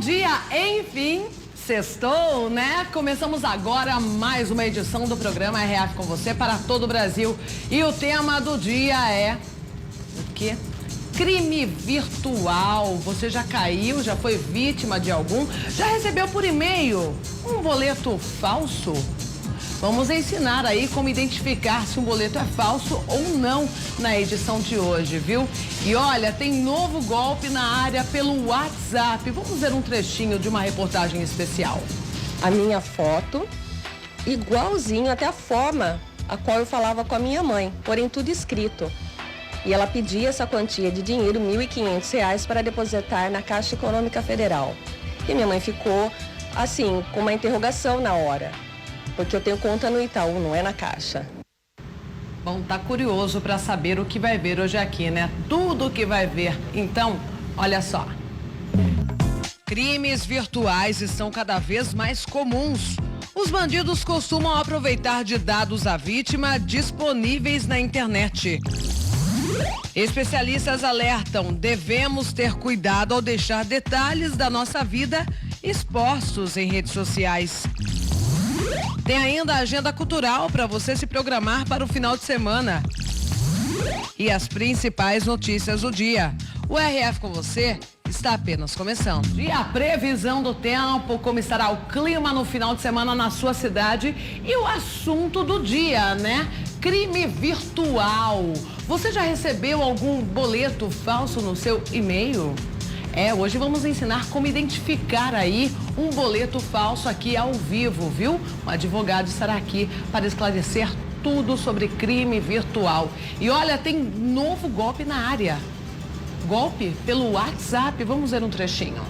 dia, enfim, sextou, né? Começamos agora mais uma edição do programa RF com você para todo o Brasil. E o tema do dia é o quê? Crime virtual. Você já caiu, já foi vítima de algum? Já recebeu por e-mail um boleto falso? Vamos ensinar aí como identificar se um boleto é falso ou não na edição de hoje, viu? E olha, tem novo golpe na área pelo WhatsApp. Vamos ver um trechinho de uma reportagem especial. A minha foto, igualzinho até a forma a qual eu falava com a minha mãe, porém tudo escrito. E ela pedia essa quantia de dinheiro, R$ 1.500, para depositar na Caixa Econômica Federal. E minha mãe ficou, assim, com uma interrogação na hora. Porque eu tenho conta no Itaú, não é na Caixa. Bom, tá curioso para saber o que vai ver hoje aqui, né? Tudo que vai ver. Então, olha só. Crimes virtuais estão cada vez mais comuns. Os bandidos costumam aproveitar de dados da vítima disponíveis na internet. Especialistas alertam, devemos ter cuidado ao deixar detalhes da nossa vida expostos em redes sociais. Tem ainda a agenda cultural para você se programar para o final de semana. E as principais notícias do dia. O RF com você está apenas começando. E a previsão do tempo, como estará o clima no final de semana na sua cidade e o assunto do dia, né? Crime virtual. Você já recebeu algum boleto falso no seu e-mail? Hoje vamos ensinar como identificar aí um boleto falso aqui ao vivo, viu? O advogado estará aqui para esclarecer tudo sobre crime virtual. E olha, tem novo golpe na área. Golpe pelo WhatsApp. Vamos ver um trechinho.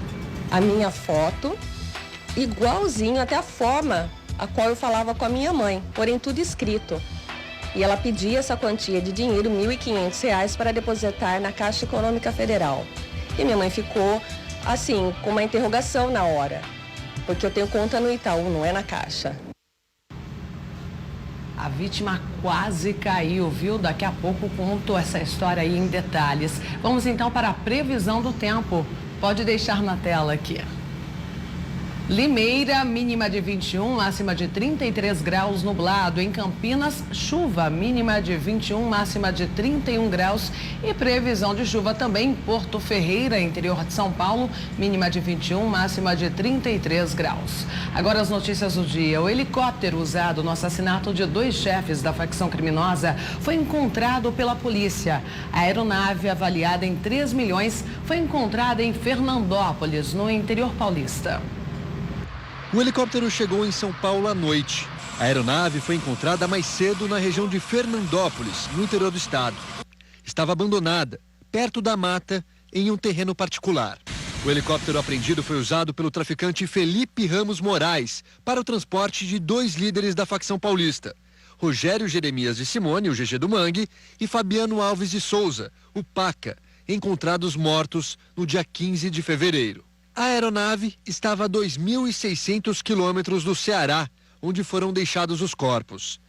A minha foto, igualzinho até a forma a qual eu falava com a minha mãe, porém tudo escrito. E ela pedia essa quantia de dinheiro, R$ 1.500, para depositar na Caixa Econômica Federal. E minha mãe ficou, assim, com uma interrogação na hora. Porque eu tenho conta no Itaú, não é na Caixa. A vítima quase caiu, viu? Daqui a pouco conto essa história aí em detalhes. Vamos então para a previsão do tempo. Pode deixar na tela aqui. Limeira, mínima de 21, máxima de 33 graus, nublado. Em Campinas, chuva, mínima de 21, máxima de 31 graus. E previsão de chuva também em Porto Ferreira, interior de São Paulo, mínima de 21, máxima de 33 graus. Agora as notícias do dia. O helicóptero usado no assassinato de 2 chefes da facção criminosa foi encontrado pela polícia. A aeronave, avaliada em 3 milhões, foi encontrada em Fernandópolis, no interior paulista. O helicóptero chegou em São Paulo à noite. A aeronave foi encontrada mais cedo na região de Fernandópolis, no interior do estado. Estava abandonada, perto da mata, em um terreno particular. O helicóptero apreendido foi usado pelo traficante Felipe Ramos Moraes para o transporte de 2 líderes da facção paulista, Rogério Jeremias de Simone, o GG do Mangue, e Fabiano Alves de Souza, o Paca, encontrados mortos no dia 15 de fevereiro. A aeronave estava a 2.600 quilômetros do Ceará, onde foram deixados os corpos.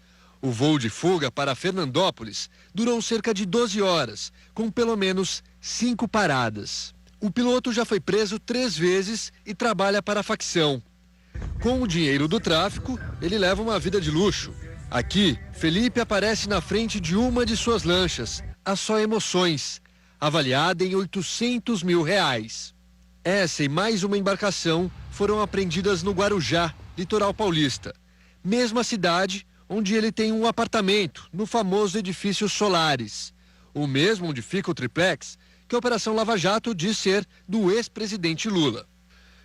O voo de fuga para Fernandópolis durou cerca de 12 horas, com pelo menos 5 paradas. O piloto já foi preso 3 vezes e trabalha para a facção. Com o dinheiro do tráfico, ele leva uma vida de luxo. Aqui, Felipe aparece na frente de uma de suas lanchas, a Só Emoções, avaliada em R$800 mil. Essa e mais uma embarcação foram apreendidas no Guarujá, litoral paulista. Mesma cidade onde ele tem um apartamento, no famoso edifício Solares. O mesmo onde fica o triplex que a Operação Lava Jato diz ser do ex-presidente Lula.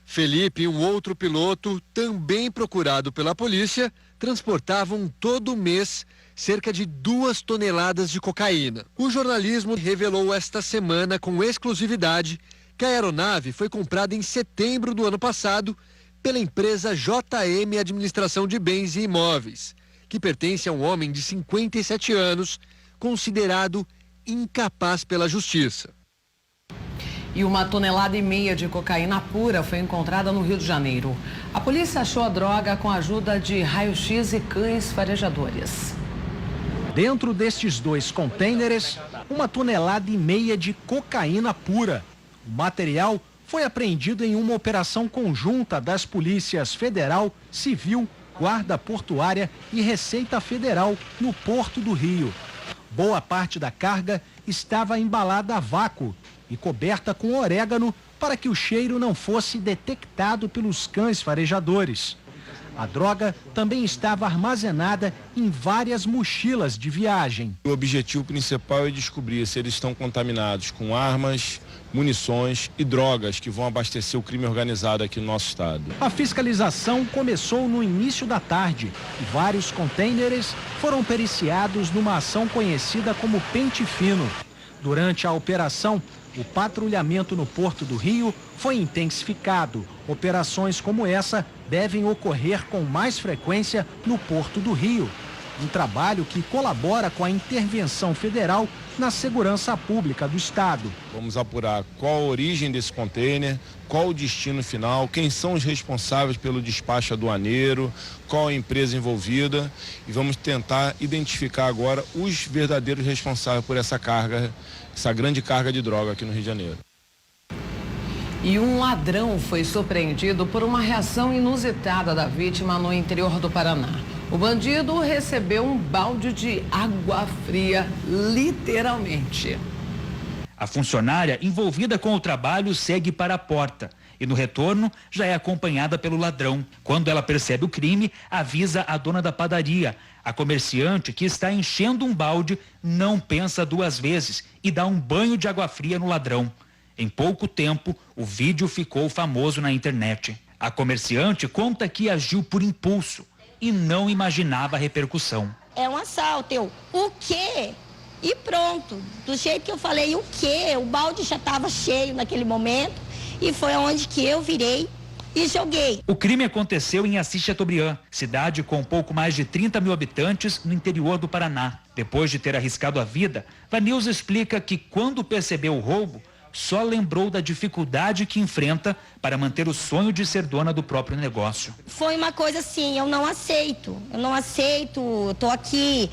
Felipe e um outro piloto, também procurado pela polícia, transportavam todo mês cerca de 2 toneladas de cocaína. O jornalismo revelou esta semana com exclusividade que a aeronave foi comprada em setembro do ano passado pela empresa JM Administração de Bens e Imóveis, que pertence a um homem de 57 anos, considerado incapaz pela justiça. E 1,5 toneladas de cocaína pura foi encontrada no Rio de Janeiro. A polícia achou a droga com a ajuda de raio-x e cães farejadores. Dentro destes 2 contêineres, 1,5 toneladas de cocaína pura. O material foi apreendido em uma operação conjunta das polícias Federal, Civil, Guarda Portuária e Receita Federal no Porto do Rio. Boa parte da carga estava embalada a vácuo e coberta com orégano para que o cheiro não fosse detectado pelos cães farejadores. A droga também estava armazenada em várias mochilas de viagem. O objetivo principal é descobrir se eles estão contaminados com armas, munições e drogas que vão abastecer o crime organizado aqui no nosso estado. A fiscalização começou no início da tarde e vários contêineres foram periciados numa ação conhecida como Pente Fino. Durante a operação, o patrulhamento no Porto do Rio foi intensificado. Operações como essa devem ocorrer com mais frequência no Porto do Rio. Um trabalho que colabora com a intervenção federal na segurança pública do estado. Vamos apurar qual a origem desse contêiner, qual o destino final, quem são os responsáveis pelo despacho aduaneiro, qual a empresa envolvida e vamos tentar identificar agora os verdadeiros responsáveis por essa carga, essa grande carga de droga aqui no Rio de Janeiro. E um ladrão foi surpreendido por uma reação inusitada da vítima no interior do Paraná. O bandido recebeu um balde de água fria, literalmente. A funcionária envolvida com o trabalho segue para a porta e no retorno já é acompanhada pelo ladrão. Quando ela percebe o crime, avisa a dona da padaria. A comerciante, que está enchendo um balde, não pensa duas vezes e dá um banho de água fria no ladrão. Em pouco tempo, o vídeo ficou famoso na internet. A comerciante conta que agiu por impulso e não imaginava a repercussão. É um assalto. O quê? E pronto. Do jeito que eu falei, o quê? O balde já estava cheio naquele momento e foi onde que eu virei e joguei. O crime aconteceu em Assis Chateaubriand, cidade com pouco mais de 30 mil habitantes no interior do Paraná. Depois de ter arriscado a vida, Vanilza explica que quando percebeu o roubo, só lembrou da dificuldade que enfrenta para manter o sonho de ser dona do próprio negócio. Foi uma coisa assim, eu não aceito, tô aqui,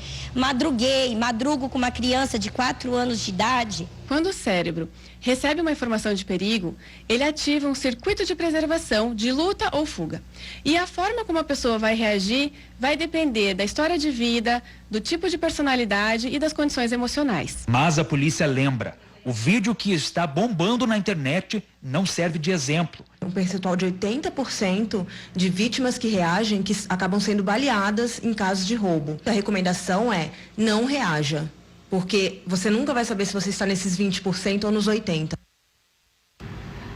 madrugo com uma criança de 4 anos de idade. Quando o cérebro recebe uma informação de perigo, ele ativa um circuito de preservação, de luta ou fuga. E a forma como a pessoa vai reagir vai depender da história de vida, do tipo de personalidade e das condições emocionais. Mas a polícia lembra. O vídeo que está bombando na internet não serve de exemplo. Um percentual de 80% de vítimas que reagem, que acabam sendo baleadas em casos de roubo. A recomendação é não reaja, porque você nunca vai saber se você está nesses 20% ou nos 80%.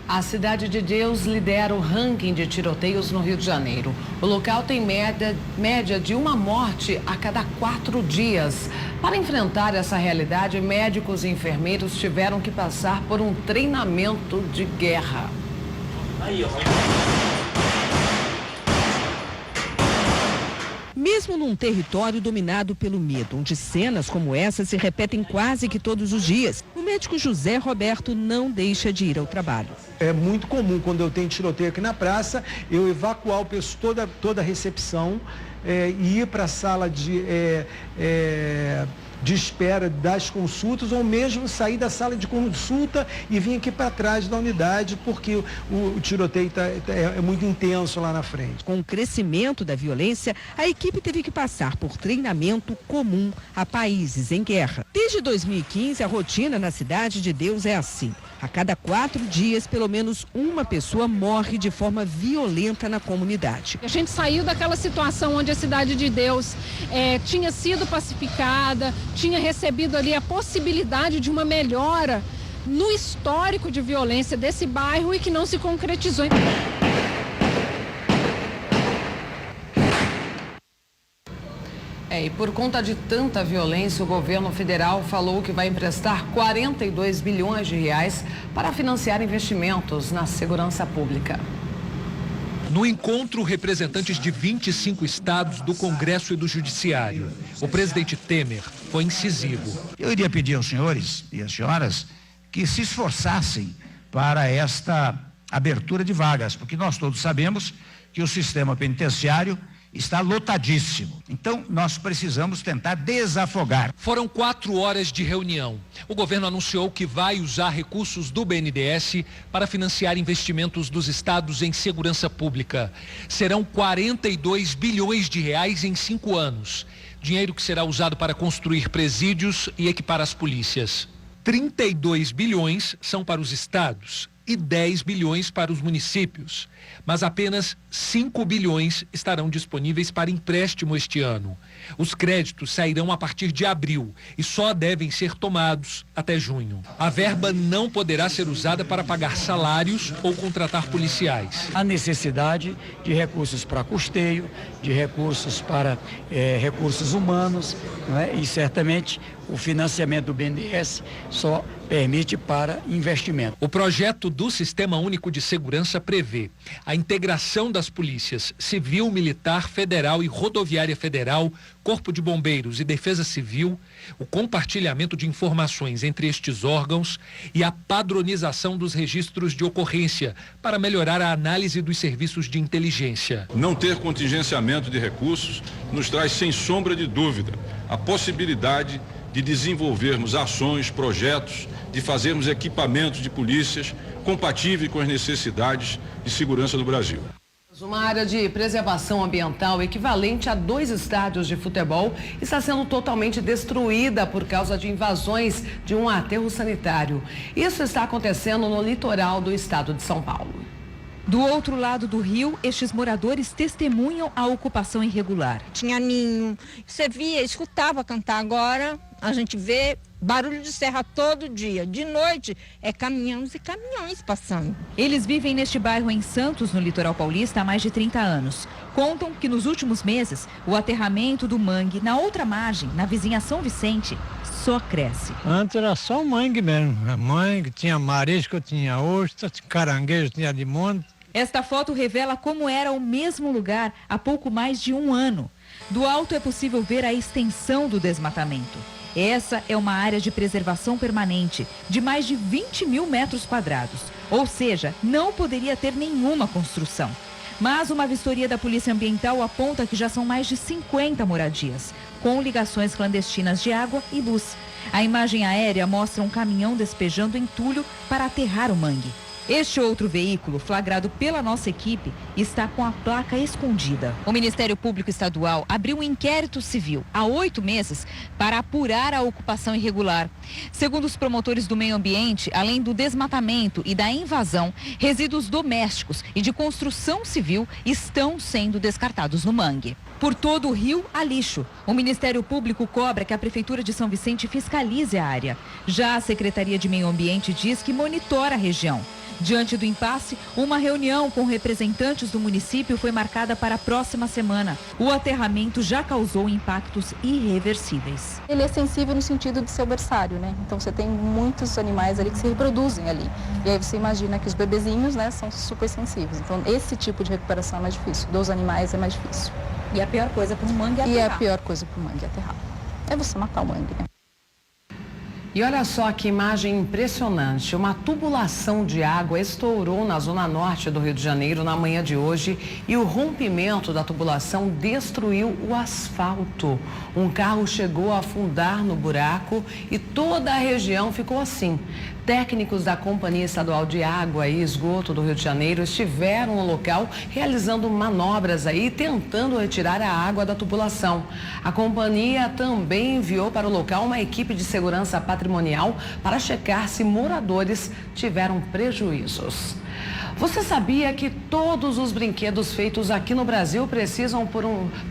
A Cidade de Deus lidera o ranking de tiroteios no Rio de Janeiro. O local tem média de uma morte a cada 4 dias. Para enfrentar essa realidade, médicos e enfermeiros tiveram que passar por um treinamento de guerra. Mesmo num território dominado pelo medo, onde cenas como essa se repetem quase que todos os dias, o médico José Roberto não deixa de ir ao trabalho. É muito comum, quando eu tenho tiroteio aqui na praça, eu evacuar o pessoal, toda a recepção e ir para a sala de espera das consultas, ou mesmo sair da sala de consulta e vir aqui para trás da unidade, porque o tiroteio é muito intenso lá na frente. Com o crescimento da violência, a equipe teve que passar por treinamento comum a países em guerra. Desde 2015, a rotina na Cidade de Deus é assim. A cada 4 dias, pelo menos uma pessoa morre de forma violenta na comunidade. A gente saiu daquela situação onde a Cidade de Deus tinha sido pacificada, tinha recebido ali a possibilidade de uma melhora no histórico de violência desse bairro e que não se concretizou. E por conta de tanta violência, o governo federal falou que vai emprestar 42 bilhões de reais para financiar investimentos na segurança pública. No encontro, representantes de 25 estados do Congresso e do Judiciário. O presidente Temer foi incisivo. Eu iria pedir aos senhores e às senhoras que se esforçassem para esta abertura de vagas, porque nós todos sabemos que o sistema penitenciário está lotadíssimo. Então, nós precisamos tentar desafogar. Foram 4 horas de reunião. O governo anunciou que vai usar recursos do BNDES para financiar investimentos dos estados em segurança pública. Serão 42 bilhões de reais em 5 anos. Dinheiro que será usado para construir presídios e equipar as polícias. 32 bilhões são para os estados e 10 bilhões para os municípios. Mas apenas 5 bilhões estarão disponíveis para empréstimo este ano. Os créditos sairão a partir de abril e só devem ser tomados até junho. A verba não poderá ser usada para pagar salários ou contratar policiais. A necessidade de recursos para custeio, de recursos para recursos humanos, não é? E certamente o financiamento do BNDES só permite para investimento. O projeto do Sistema Único de Segurança prevê a integração das polícias civil, militar, federal e rodoviária federal, Corpo de Bombeiros e Defesa Civil, o compartilhamento de informações entre estes órgãos e a padronização dos registros de ocorrência para melhorar a análise dos serviços de inteligência. Não ter contingenciamento de recursos nos traz, sem sombra de dúvida, a possibilidade de desenvolvermos ações, projetos, de fazermos equipamentos de polícias compatíveis com as necessidades de segurança do Brasil. Uma área de preservação ambiental equivalente a 2 estádios de futebol está sendo totalmente destruída por causa de invasões de um aterro sanitário. Isso está acontecendo no litoral do estado de São Paulo. Do outro lado do rio, estes moradores testemunham a ocupação irregular. Tinha ninho, você via, escutava cantar. Agora a gente vê barulho de serra todo dia. De noite é caminhões e caminhões passando. Eles vivem neste bairro em Santos, no litoral paulista, há mais de 30 anos. Contam que nos últimos meses, o aterramento do mangue na outra margem, na vizinha São Vicente, só cresce. Antes era só mangue mesmo. Mangue, tinha marisco, tinha ostra, caranguejo, tinha de monte. Esta foto revela como era o mesmo lugar há pouco mais de 1 ano. Do alto é possível ver a extensão do desmatamento. Essa é uma área de preservação permanente de mais de 20 mil metros quadrados. Ou seja, não poderia ter nenhuma construção. Mas uma vistoria da Polícia Ambiental aponta que já são mais de 50 moradias, com ligações clandestinas de água e luz. A imagem aérea mostra um caminhão despejando entulho para aterrar o mangue. Este outro veículo, flagrado pela nossa equipe, está com a placa escondida. O Ministério Público Estadual abriu um inquérito civil há 8 meses para apurar a ocupação irregular. Segundo os promotores do meio ambiente, além do desmatamento e da invasão, resíduos domésticos e de construção civil estão sendo descartados no mangue. Por todo o rio, há lixo. O Ministério Público cobra que a Prefeitura de São Vicente fiscalize a área. Já a Secretaria de Meio Ambiente diz que monitora a região. Diante do impasse, uma reunião com representantes do município foi marcada para a próxima semana. O aterramento já causou impactos irreversíveis. Ele é sensível no sentido de ser berçário, né? Então você tem muitos animais ali que se reproduzem ali. E aí você imagina que os bebezinhos, né, são super sensíveis. Então esse tipo de recuperação é mais difícil. Dos animais é mais difícil. E a pior coisa para o mangue é aterrar. E a pior coisa para o mangue é aterrar. É você matar o mangue, né? E olha só que imagem impressionante. Uma tubulação de água estourou na zona norte do Rio de Janeiro na manhã de hoje e o rompimento da tubulação destruiu o asfalto. Um carro chegou a afundar no buraco e toda a região ficou assim. Técnicos da Companhia Estadual de Água e Esgoto do Rio de Janeiro estiveram no local realizando manobras aí, tentando retirar a água da tubulação. A companhia também enviou para o local uma equipe de segurança patrimonial para checar se moradores tiveram prejuízos. Você sabia que todos os brinquedos feitos aqui no Brasil precisam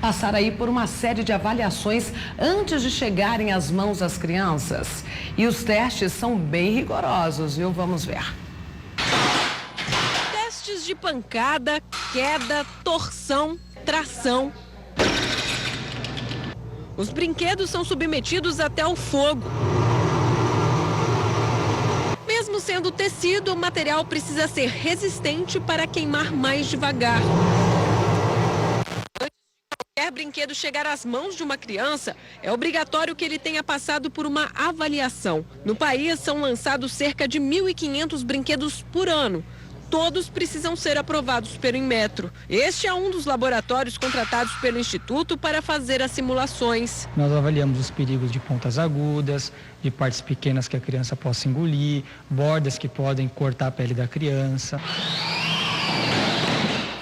passar aí por uma série de avaliações antes de chegarem às mãos das crianças? E os testes são bem rigorosos, viu? Vamos ver. Testes de pancada, queda, torção, tração. Os brinquedos são submetidos até ao fogo. Mesmo sendo tecido, o material precisa ser resistente para queimar mais devagar. Antes de qualquer brinquedo chegar às mãos de uma criança, é obrigatório que ele tenha passado por uma avaliação. No país, são lançados cerca de 1.500 brinquedos por ano. todos precisam ser aprovados pelo Inmetro. Este é um dos laboratórios contratados pelo Instituto para fazer as simulações. Nós avaliamos os perigos de pontas agudas, de partes pequenas que a criança possa engolir, bordas que podem cortar a pele da criança.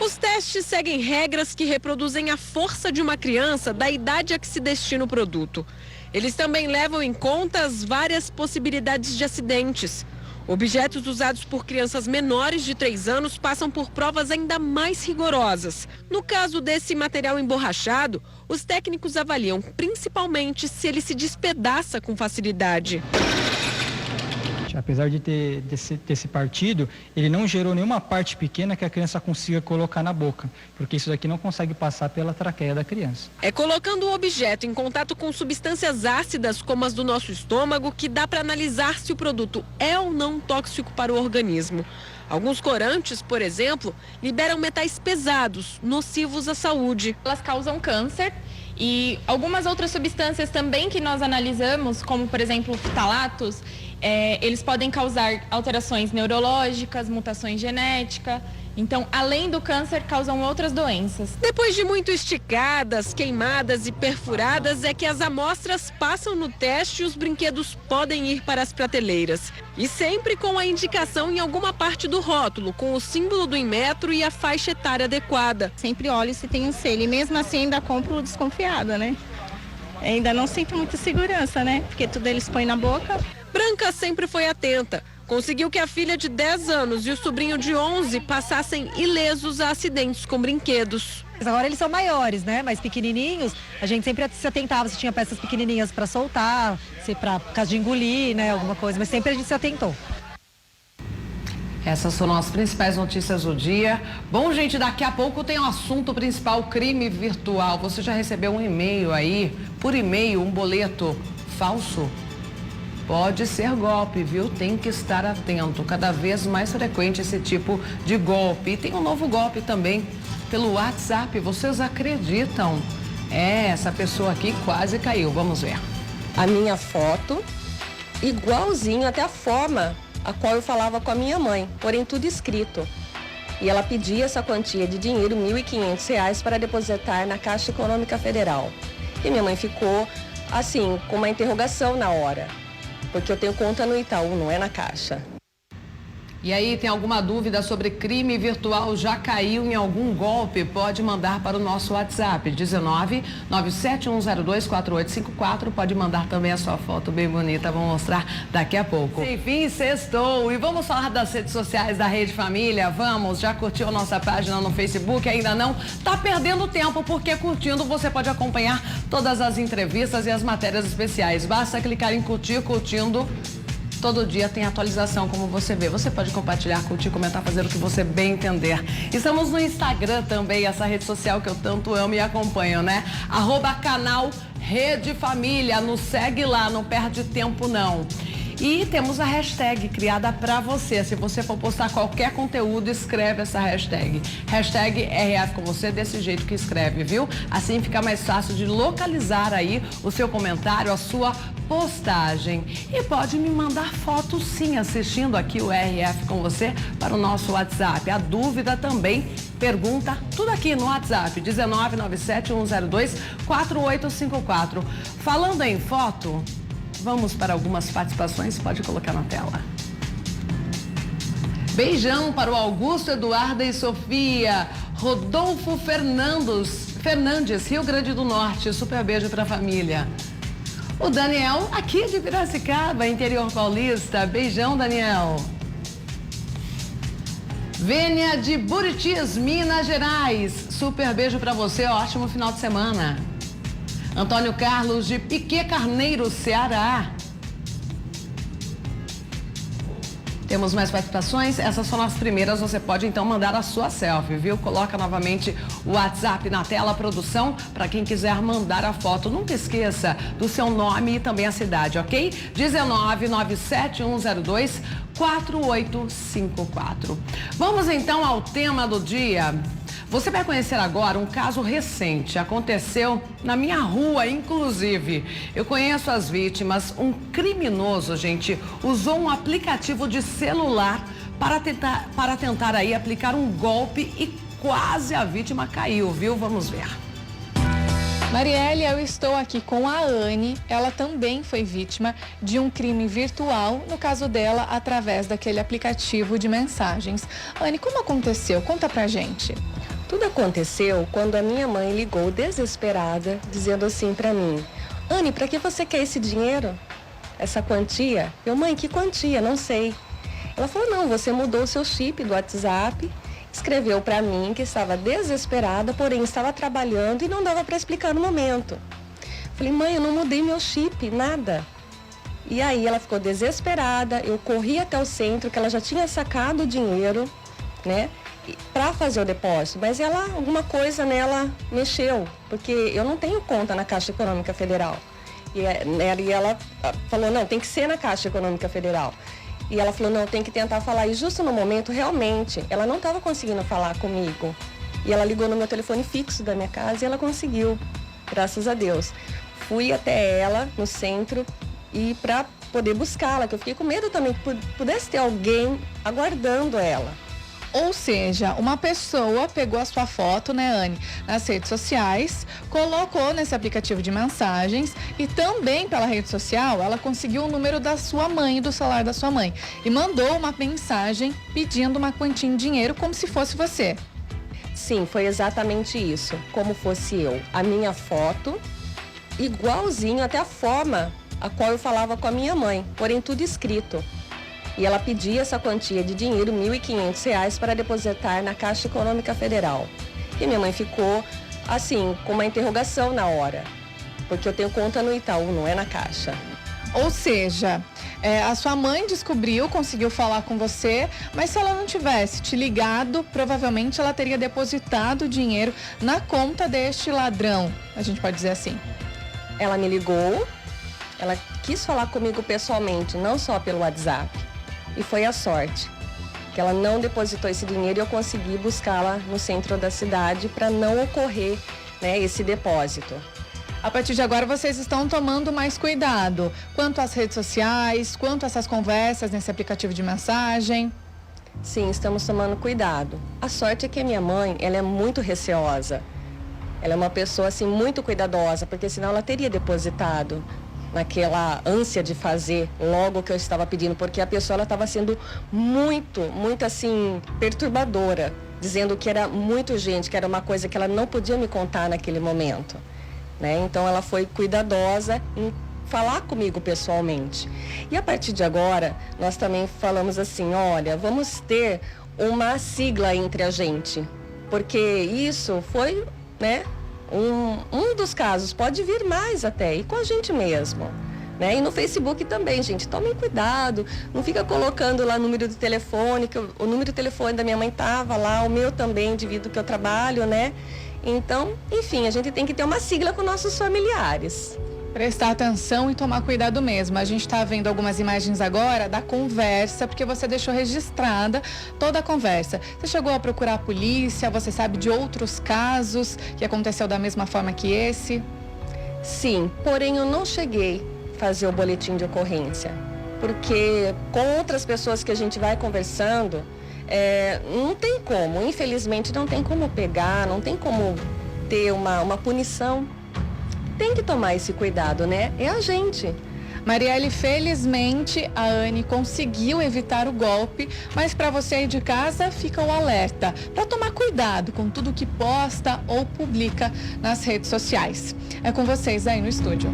Os testes seguem regras que reproduzem a força de uma criança da idade a que se destina o produto. Eles também levam em conta as várias possibilidades de acidentes. Objetos usados por crianças menores de 3 anos passam por provas ainda mais rigorosas. No caso desse material emborrachado, os técnicos avaliam principalmente se ele se despedaça com facilidade. Apesar de ter esse partido, ele não gerou nenhuma parte pequena que a criança consiga colocar na boca, porque isso daqui não consegue passar pela traqueia da criança. É colocando o objeto em contato com substâncias ácidas, como as do nosso estômago, que dá para analisar se o produto é ou não tóxico para o organismo. Alguns corantes, por exemplo, liberam metais pesados, nocivos à saúde. Elas causam câncer e algumas outras substâncias também que nós analisamos, como por exemplo ftalatos, eles podem causar alterações neurológicas, mutações genéticas. Então, além do câncer, causam outras doenças. Depois de muito esticadas, queimadas e perfuradas, é que as amostras passam no teste e os brinquedos podem ir para as prateleiras. E sempre com a indicação em alguma parte do rótulo, com o símbolo do Inmetro e a faixa etária adequada. Sempre olho se tem um selo e mesmo assim ainda compro desconfiada, né? Ainda não sinto muita segurança, né? Porque tudo eles põem na boca. Branca sempre foi atenta. Conseguiu que a filha de 10 anos e o sobrinho de 11 passassem ilesos a acidentes com brinquedos. Agora eles são maiores, né? Mas pequenininhos, a gente sempre se atentava se tinha peças pequenininhas para soltar, se para caso de engolir, né? Alguma coisa, mas sempre a gente se atentou. Essas foram as principais notícias do dia. Bom, gente, daqui a pouco tem o assunto principal, crime virtual. Você já recebeu um e-mail aí, por e-mail, um boleto falso? Pode ser golpe, viu? Tem que estar atento. Cada vez mais frequente esse tipo de golpe. E tem um novo golpe também pelo WhatsApp. Vocês acreditam? Essa pessoa aqui quase caiu. Vamos ver. A minha foto, igualzinho, até a forma a qual eu falava com a minha mãe, porém tudo escrito. E ela pedia essa quantia de dinheiro, R$ 1.500, para depositar na Caixa Econômica Federal. E minha mãe ficou, assim, com uma interrogação na hora. Porque eu tenho conta no Itaú, não é na Caixa. E aí, tem alguma dúvida sobre crime virtual? Já caiu em algum golpe? Pode mandar para o nosso WhatsApp, 19-97102-4854. Pode mandar também a sua foto bem bonita, vou mostrar daqui a pouco. Enfim, sextou. E vamos falar das redes sociais da Rede Família? Vamos, já curtiu a nossa página no Facebook? Ainda não? Tá perdendo tempo, porque curtindo você pode acompanhar todas as entrevistas e as matérias especiais. Basta clicar em curtir, curtindo. Todo dia tem atualização, como você vê. Você pode compartilhar, curtir, comentar, fazer o que você bem entender. Estamos no Instagram também, essa rede social que eu tanto amo e acompanho, né? @canal Rede Família. Nos segue lá, não perde tempo não. E temos a hashtag criada para você. Se você for postar qualquer conteúdo, escreve essa hashtag. Hashtag RF com você, desse jeito que escreve, viu? Assim fica mais fácil de localizar aí o seu comentário, a sua postagem. E pode me mandar fotos sim, assistindo aqui o RF com você para o nosso WhatsApp. A dúvida também, pergunta, tudo aqui no WhatsApp, 1997-102-4854. Falando em foto, vamos para algumas participações, pode colocar na tela. Beijão para o Augusto, Eduarda e Sofia. Rodolfo Fernandes, Rio Grande do Norte. Super beijo para a família. O Daniel, aqui de Piracicaba, interior paulista. Beijão, Daniel. Vênia de Buritis, Minas Gerais. Super beijo para você, ótimo final de semana. Antônio Carlos de Piquet Carneiro, Ceará. Temos mais participações? Essas foram as primeiras, você pode então mandar a sua selfie, viu? Coloca novamente o WhatsApp na tela, produção, para quem quiser mandar a foto. Nunca esqueça do seu nome e também a cidade, ok? 19-97102-4854. Vamos então ao tema do dia. Você vai conhecer agora um caso recente, aconteceu na minha rua, inclusive. Eu conheço as vítimas, um criminoso, gente, usou um aplicativo de celular para tentar aí aplicar um golpe e quase a vítima caiu, viu? Vamos ver. Marielle, eu estou aqui com a Anne. Ela também foi vítima de um crime virtual, no caso dela, através daquele aplicativo de mensagens. Anne, como aconteceu? Conta pra gente. Tudo aconteceu quando a minha mãe ligou desesperada, dizendo assim pra mim: Anne, pra que você quer esse dinheiro? Essa quantia? Eu, mãe, que quantia? Não sei. Ela falou: não, você mudou o seu chip do WhatsApp. Escreveu para mim que estava desesperada, porém estava trabalhando e não dava para explicar no momento. Falei: mãe, eu não mudei meu chip, nada. E aí ela ficou desesperada, eu corri até o centro, que ela já tinha sacado o dinheiro, né, para fazer o depósito. Mas alguma coisa nela mexeu, porque eu não tenho conta na Caixa Econômica Federal. E ela falou: não, tem que ser na Caixa Econômica Federal. E ela falou: não, tem que tentar falar. E justo no momento, realmente, ela não estava conseguindo falar comigo. E ela ligou no meu telefone fixo da minha casa e ela conseguiu, graças a Deus. Fui até ela no centro e para poder buscá-la, que eu fiquei com medo também que pudesse ter alguém aguardando ela. Ou seja, uma pessoa pegou a sua foto, né, Anne, nas redes sociais, colocou nesse aplicativo de mensagens e também pela rede social ela conseguiu o número da sua mãe, do celular da sua mãe, e mandou uma mensagem pedindo uma quantia em dinheiro como se fosse você. Sim, foi exatamente isso, como fosse eu. A minha foto, igualzinho, até a forma a qual eu falava com a minha mãe, porém tudo escrito. E ela pedia essa quantia de dinheiro, R$ 1.500, para depositar na Caixa Econômica Federal. E minha mãe ficou, assim, com uma interrogação na hora. Porque eu tenho conta no Itaú, não é na Caixa. Ou seja, a sua mãe descobriu, conseguiu falar com você, mas se ela não tivesse te ligado, provavelmente ela teria depositado o dinheiro na conta deste ladrão. A gente pode dizer assim. Ela me ligou, ela quis falar comigo pessoalmente, não só pelo WhatsApp. E foi a sorte, que ela não depositou esse dinheiro e eu consegui buscá-la no centro da cidade para não ocorrer, né, esse depósito. A partir de agora vocês estão tomando mais cuidado, quanto às redes sociais, quanto a essas conversas nesse aplicativo de mensagem? Sim, estamos tomando cuidado. A sorte é que a minha mãe, ela é muito receosa. Ela é uma pessoa, assim, muito cuidadosa, porque senão ela teria depositado naquela ânsia de fazer logo que eu estava pedindo, porque a pessoa ela estava sendo muito assim, perturbadora, dizendo que era muito urgente, que era uma coisa que ela não podia me contar naquele momento, né? Então ela foi cuidadosa em falar comigo pessoalmente. E a partir de agora, nós também falamos assim: olha, vamos ter uma sigla entre a gente, porque isso foi, né, um dos casos, pode vir mais até, e com a gente mesmo, né? E no Facebook também, gente, tomem cuidado, não fica colocando lá o número do telefone, que o número do telefone da minha mãe tava lá, o meu também, devido que eu trabalho, né? Então, enfim, a gente tem que ter uma sigla com nossos familiares. Prestar atenção e tomar cuidado mesmo. A gente está vendo algumas imagens agora da conversa, porque você deixou registrada toda a conversa. Você chegou a procurar a polícia? Você sabe de outros casos que aconteceu da mesma forma que esse? Sim, porém eu não cheguei a fazer o boletim de ocorrência, porque com outras pessoas que a gente vai conversando, não tem como, infelizmente não tem como pegar, não tem como ter uma punição. Tem que tomar esse cuidado, né? É a gente. Marielle, felizmente a Anne conseguiu evitar o golpe, mas para você aí de casa fica o alerta para tomar cuidado com tudo que posta ou publica nas redes sociais. É com vocês aí no estúdio.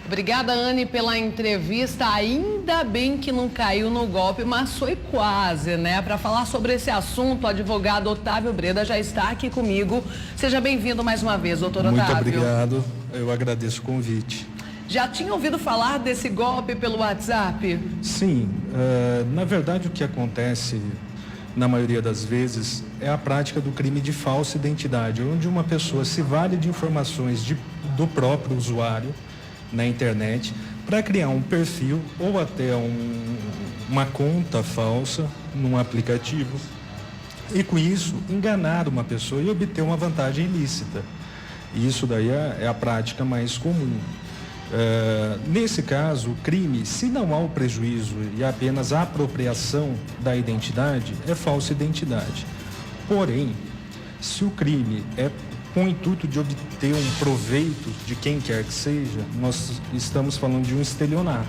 Obrigada, Anne, pela entrevista. Ainda bem que não caiu no golpe, mas foi quase, né? Para falar sobre esse assunto, o advogado Otávio Breda já está aqui comigo. Seja bem-vindo mais uma vez, doutor Otávio. Muito obrigado, eu agradeço o convite. Já tinha ouvido falar desse golpe pelo WhatsApp? Sim, na verdade o que acontece na maioria das vezes é a prática do crime de falsa identidade, onde uma pessoa se vale de informações do próprio usuário na internet para criar um perfil ou até uma conta falsa num aplicativo e com isso enganar uma pessoa e obter uma vantagem ilícita. E isso daí é a prática mais comum. Nesse caso, o crime, se não há o prejuízo e apenas a apropriação da identidade, é falsa identidade. Porém, se o crime é com o intuito de obter um proveito de quem quer que seja, nós estamos falando de um estelionato.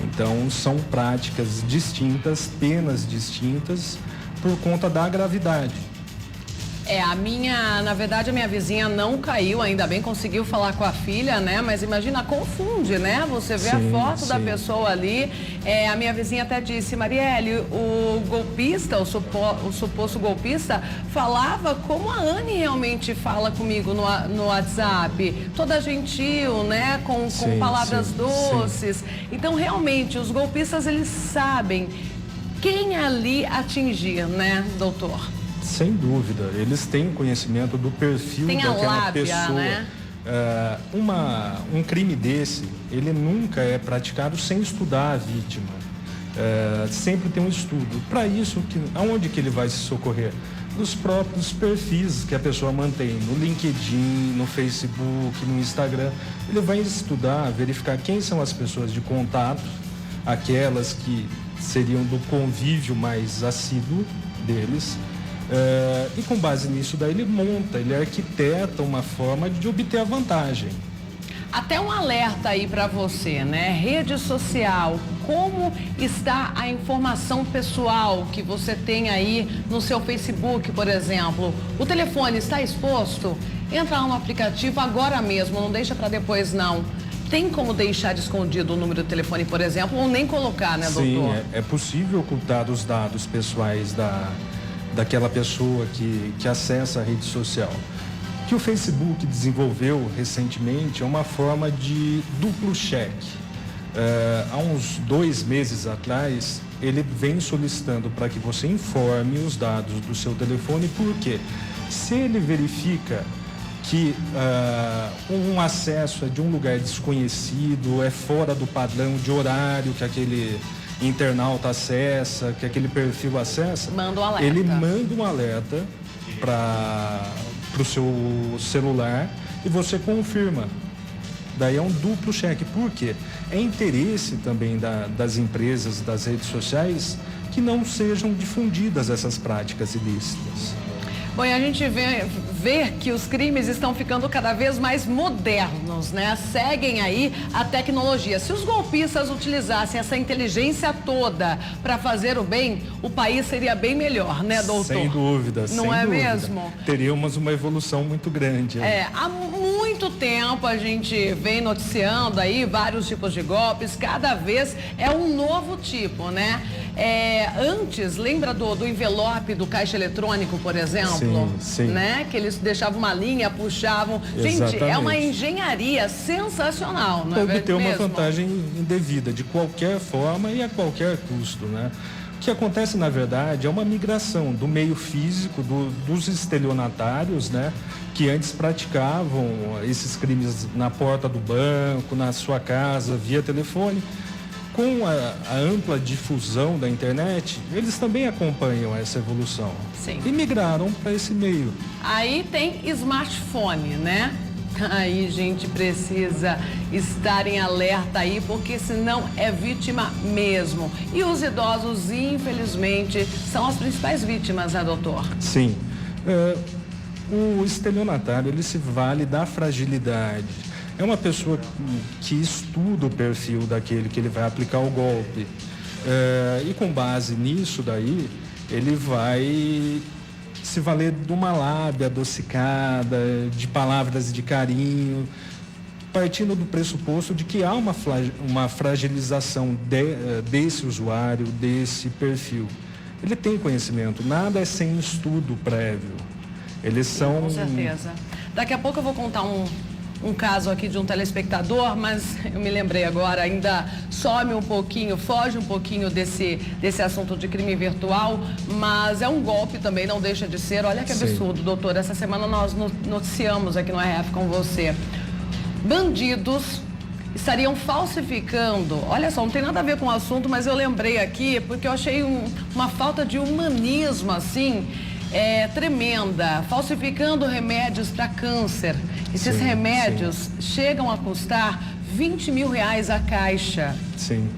Então, são práticas distintas, penas distintas, por conta da gravidade. Na verdade, a minha vizinha não caiu, ainda bem, conseguiu falar com a filha, né? Mas imagina, confunde, né? Você vê a foto da pessoa ali. A minha vizinha até disse, Marielle, o golpista, o suposto golpista, falava como a Anne realmente fala comigo no WhatsApp. Toda gentil, né? Com palavras doces. Então, realmente, os golpistas, eles sabem quem ali atingir, né, doutor? Sem dúvida, eles têm conhecimento do perfil daquela pessoa. Né? Um crime desse, ele nunca é praticado sem estudar a vítima. Sempre tem um estudo. Para isso, aonde que ele vai se socorrer? Nos próprios perfis que a pessoa mantém, no LinkedIn, no Facebook, no Instagram. Ele vai estudar, verificar quem são as pessoas de contato, aquelas que seriam do convívio mais assíduo deles. E com base nisso daí ele arquiteta uma forma de obter a vantagem. Até um alerta aí para você, né? Rede social, como está a informação pessoal que você tem aí no seu Facebook, por exemplo? O telefone está exposto? Entra lá no aplicativo agora mesmo, não deixa para depois não. Tem como deixar escondido o número do telefone, por exemplo, ou nem colocar, né, doutor? Sim, é possível ocultar os dados pessoais daquela pessoa que acessa a rede social. O que o Facebook desenvolveu recentemente é uma forma de duplo cheque. Há uns 2 meses atrás, ele vem solicitando para que você informe os dados do seu telefone, porque se ele verifica que um acesso é de um lugar desconhecido, é fora do padrão de horário que aquele internauta acessa, que aquele perfil acessa, manda um alerta. Ele manda um alerta para o seu celular e você confirma. Daí é um duplo cheque. Por quê? É interesse também das empresas, das redes sociais, que não sejam difundidas essas práticas ilícitas. Bom, e a gente vê que os crimes estão ficando cada vez mais modernos, né? Seguem aí a tecnologia. Se os golpistas utilizassem essa inteligência toda para fazer o bem, o país seria bem melhor, né, doutor? Sem dúvida, não é mesmo? Teríamos uma evolução muito grande. Há muito tempo a gente vem noticiando aí vários tipos de golpes, cada vez é um novo tipo, né? Antes, lembra do envelope do caixa eletrônico, por exemplo? Sim. Né? Que eles deixavam uma linha, puxavam. Exatamente. Gente, é uma engenharia sensacional, não é mesmo? Obter uma vantagem indevida, de qualquer forma e a qualquer custo, né? O que acontece, na verdade, é uma migração do meio físico, dos estelionatários, né? Que antes praticavam esses crimes na porta do banco, na sua casa, via telefone. Com a ampla difusão da internet, eles também acompanham essa evolução. Sim. E migraram para esse meio. Aí tem smartphone, né? Aí, gente, precisa estar em alerta aí, porque senão é vítima mesmo. E os idosos, infelizmente, são as principais vítimas, né, doutor? Sim. O estelionatário, ele se vale da fragilidade. É uma pessoa que estuda o perfil daquele que ele vai aplicar o golpe. E com base nisso daí, ele vai se valer de uma lábia adocicada, de palavras de carinho, partindo do pressuposto de que há uma fragilização desse usuário, desse perfil. Ele tem conhecimento, nada é sem estudo prévio. Eles são... Com certeza. Daqui a pouco eu vou contar um caso aqui de um telespectador, mas eu me lembrei agora, ainda some um pouquinho, foge um pouquinho desse assunto de crime virtual, mas é um golpe também, não deixa de ser. Olha que absurdo, doutor. Essa semana nós noticiamos aqui no RF com você. Bandidos estariam falsificando. Olha só, não tem nada a ver com o assunto, mas eu lembrei aqui porque eu achei uma falta de humanismo, assim, tremenda. Falsificando remédios para câncer. Esses remédios chegam a custar R$20 mil a caixa. Sim.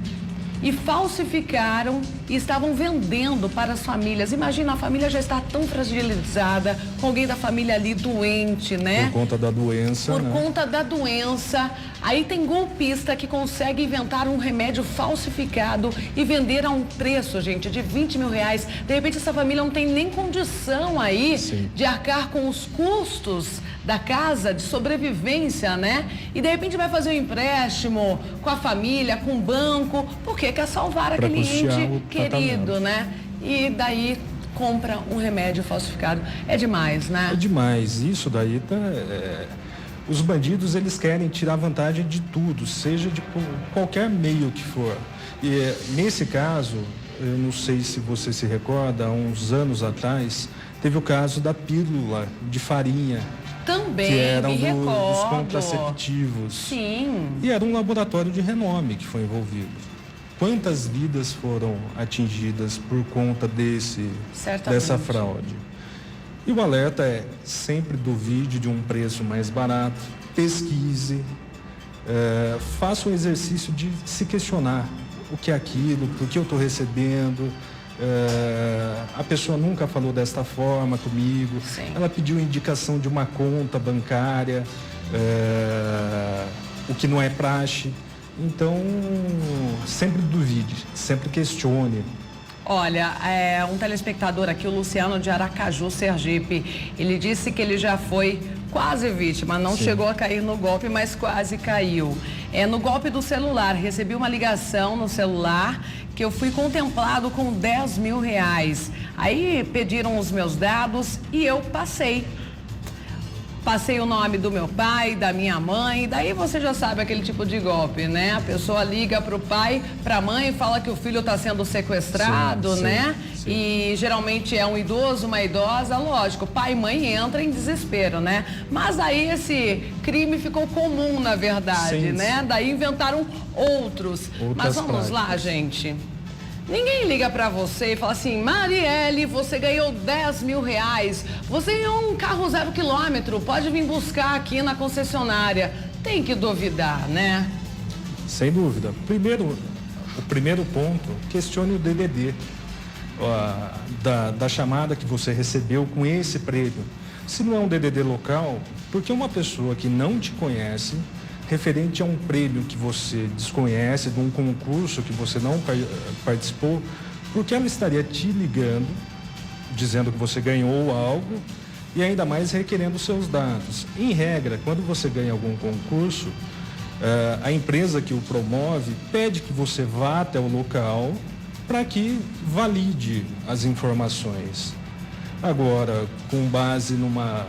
E falsificaram e estavam vendendo para as famílias. Imagina, a família já está tão fragilizada, com alguém da família ali doente, né? Por conta da doença, Por conta da doença. Aí tem golpista que consegue inventar um remédio falsificado e vender a um preço, gente, de R$20 mil. De repente essa família não tem nem condição aí de arcar com os custos da casa, de sobrevivência, né? E de repente vai fazer um empréstimo com a família, com o banco, porque quer salvar aquele ente querido, né? E daí compra um remédio falsificado. É demais, né? É demais. Isso daí tá... Os bandidos, eles querem tirar vantagem de tudo, seja de qualquer meio que for. E nesse caso, eu não sei se você se recorda, há uns anos atrás, teve o caso da pílula de farinha. Também, que eram me recordo. Dos contraceptivos. Sim. E era um laboratório de renome que foi envolvido. Quantas vidas foram atingidas por conta dessa fraude? E o alerta é: sempre duvide de um preço mais barato, pesquise, faça o exercício de se questionar o que é aquilo, por que eu estou recebendo. A pessoa nunca falou desta forma comigo. Sim. Ela pediu indicação de uma conta bancária, o que não é praxe. Então, sempre duvide, sempre questione. Olha, um telespectador aqui, o Luciano de Aracaju, Sergipe, ele disse que ele já foi quase vítima, não chegou a cair no golpe, mas quase caiu. No golpe do celular, recebi uma ligação no celular que eu fui contemplado com R$10 mil. Aí pediram os meus dados e eu passei. Passei o nome do meu pai, da minha mãe, daí você já sabe aquele tipo de golpe, né? A pessoa liga para o pai, para a mãe, fala que o filho está sendo sequestrado, né? Sim. E geralmente é um idoso, uma idosa, lógico, pai e mãe entram em desespero, né? Mas aí esse crime ficou comum, na verdade, né? Daí inventaram outras Mas vamos lá, gente. Ninguém liga pra você e fala assim: Marielle, você ganhou R$10 mil. Você ganhou um carro 0 quilômetro, pode vir buscar aqui na concessionária. Tem que duvidar, né? Sem dúvida. O primeiro ponto, questione o DDD da chamada que você recebeu com esse prêmio. Se não é um DDD local, porque uma pessoa que não te conhece, referente a um prêmio que você desconhece, de um concurso que você não participou, porque ela estaria te ligando, dizendo que você ganhou algo e ainda mais requerendo seus dados. Em regra, quando você ganha algum concurso, a empresa que o promove pede que você vá até o local para que valide as informações. Agora, com base numa...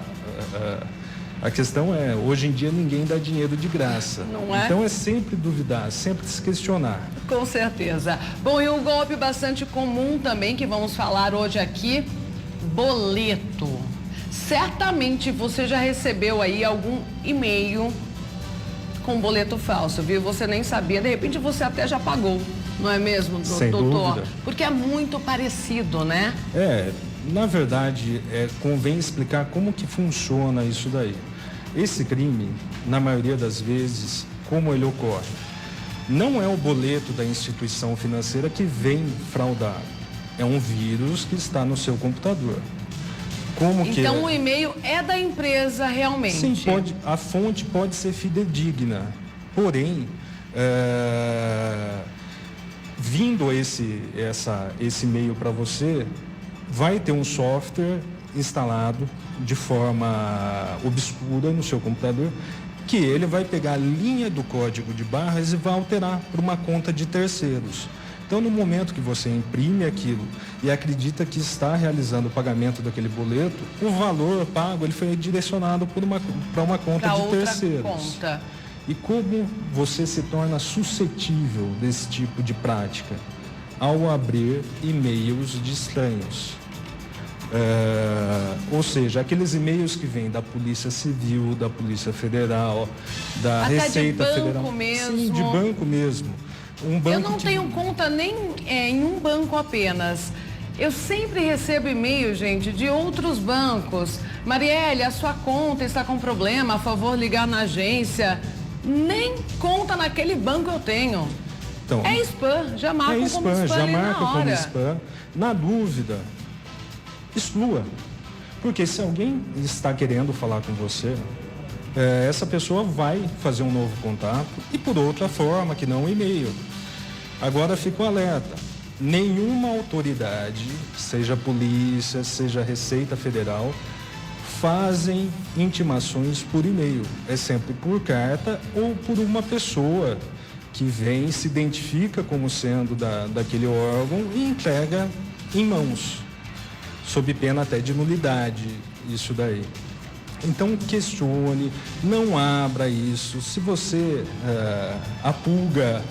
A questão é, hoje em dia ninguém dá dinheiro de graça. Não é? Então é sempre duvidar, sempre se questionar. Com certeza. Bom, e um golpe bastante comum também que vamos falar hoje aqui, boleto. Certamente você já recebeu aí algum e-mail com boleto falso, viu? Você nem sabia, de repente você até já pagou, não é mesmo, doutor? Sem dúvida. Porque é muito parecido, né? Na verdade, convém explicar como que funciona isso daí. Esse crime, na maioria das vezes, como ele ocorre? Não é o boleto da instituição financeira que vem fraudado. É um vírus que está no seu computador. Então o e-mail é da empresa realmente? Sim, a fonte pode ser fidedigna. Porém, vindo esse e-mail para você, vai ter um software instalado de forma obscura no seu computador, que ele vai pegar a linha do código de barras e vai alterar para uma conta de terceiros. Então, no momento que você imprime aquilo e acredita que está realizando o pagamento daquele boleto, o valor pago ele foi direcionado para uma conta de terceiros. E como você se torna suscetível desse tipo de prática? Ao abrir e-mails de estranhos. Ou seja, aqueles e-mails que vêm da Polícia Civil, da Polícia Federal, da Até Receita de banco Federal. mesmo. Sim, de banco mesmo. Um banco eu não tenho conta nem em um banco apenas. Eu sempre recebo e-mail, gente, de outros bancos. Marielle, a sua conta está com problema, a favor ligar na agência. Nem conta naquele banco eu tenho. Então, é spam, já marca como spam, já ali marca na hora. como spam. Na dúvida, exclua. Porque se alguém está querendo falar com você, essa pessoa vai fazer um novo contato e por outra forma que não o e-mail. Agora fico alerta, nenhuma autoridade, seja polícia, seja Receita Federal, fazem intimações por e-mail. É sempre por carta ou por uma pessoa que vem, se identifica como sendo daquele órgão e entrega em mãos, sob pena até de nulidade, isso daí. Então questione, não abra isso. Se você, a pulga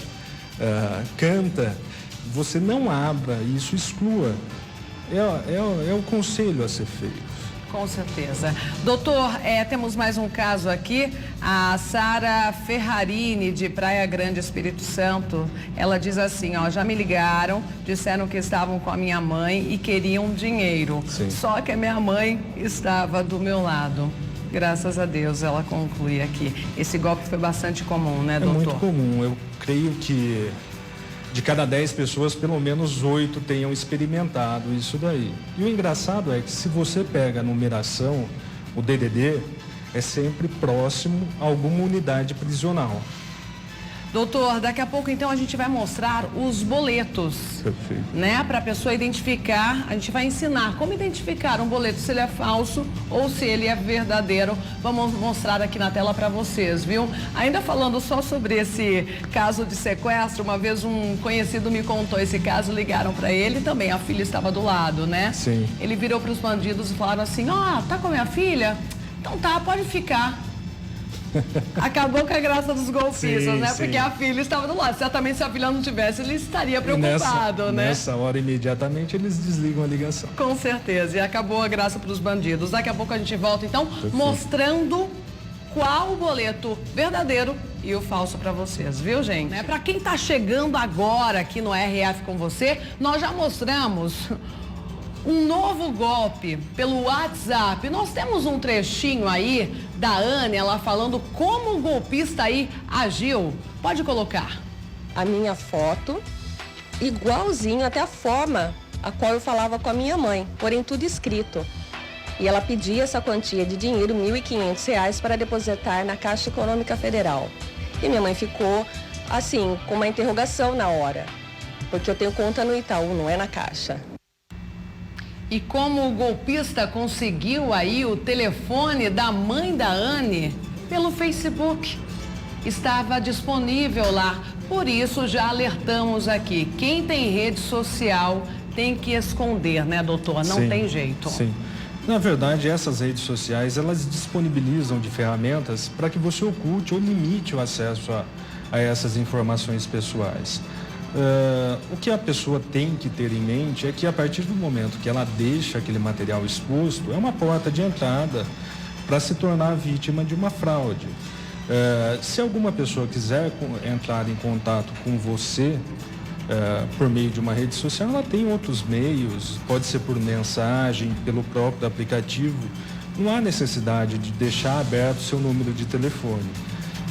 canta, você não abra isso, exclua. É o conselho a ser feito. Com certeza. Doutor, temos mais um caso aqui. A Sara Ferrarini, de Praia Grande, Espírito Santo. Ela diz assim, já me ligaram, disseram que estavam com a minha mãe e queriam dinheiro. Sim. Só que a minha mãe estava do meu lado. Graças a Deus, ela conclui aqui. Esse golpe foi bastante comum, né, doutor? É muito comum. Eu creio que de cada 10 pessoas, pelo menos 8 tenham experimentado isso daí. E o engraçado é que se você pega a numeração, o DDD, é sempre próximo a alguma unidade prisional. Doutor, daqui a pouco então a gente vai mostrar os boletos. Perfeito. Né? Para a pessoa identificar, a gente vai ensinar como identificar um boleto, se ele é falso ou se ele é verdadeiro. Vamos mostrar aqui na tela para vocês, viu? Ainda falando só sobre esse caso de sequestro, uma vez um conhecido me contou esse caso, ligaram para ele também, a filha estava do lado, né? Sim. Ele virou para os bandidos e falaram assim, tá com a minha filha? Então tá, pode ficar. Acabou com a graça dos golpistas, sim, né? sim. Porque a filha estava do lado. Certamente se a filha não tivesse, ele estaria preocupado, né? Nessa hora, imediatamente, eles desligam a ligação. Com certeza. E acabou a graça para os bandidos. Daqui a pouco a gente volta, então, mostrando qual o boleto verdadeiro e o falso para vocês, viu, gente? Para quem está chegando agora aqui no RF com você, nós já mostramos um novo golpe pelo WhatsApp. Nós temos um trechinho aí da Anne, ela falando como o golpista aí agiu. Pode colocar. A minha foto, igualzinho até a forma a qual eu falava com a minha mãe, porém tudo escrito. E ela pedia essa quantia de dinheiro, R$ 1.500, para depositar na Caixa Econômica Federal. E minha mãe ficou, assim, com uma interrogação na hora. Porque eu tenho conta no Itaú, não é na Caixa. E como o golpista conseguiu aí o telefone da mãe da Anne pelo Facebook. Estava disponível lá. Por isso já alertamos aqui. Quem tem rede social tem que esconder, né, doutor? Não tem jeito. Sim. Na verdade, essas redes sociais, elas disponibilizam de ferramentas para que você oculte ou limite o acesso a essas informações pessoais. O que a pessoa tem que ter em mente é que a partir do momento que ela deixa aquele material exposto, é uma porta de entrada para se tornar vítima de uma fraude. Se alguma pessoa quiser entrar em contato com você por meio de uma rede social, ela tem outros meios, pode ser por mensagem, pelo próprio aplicativo. Não há necessidade de deixar aberto o seu número de telefone.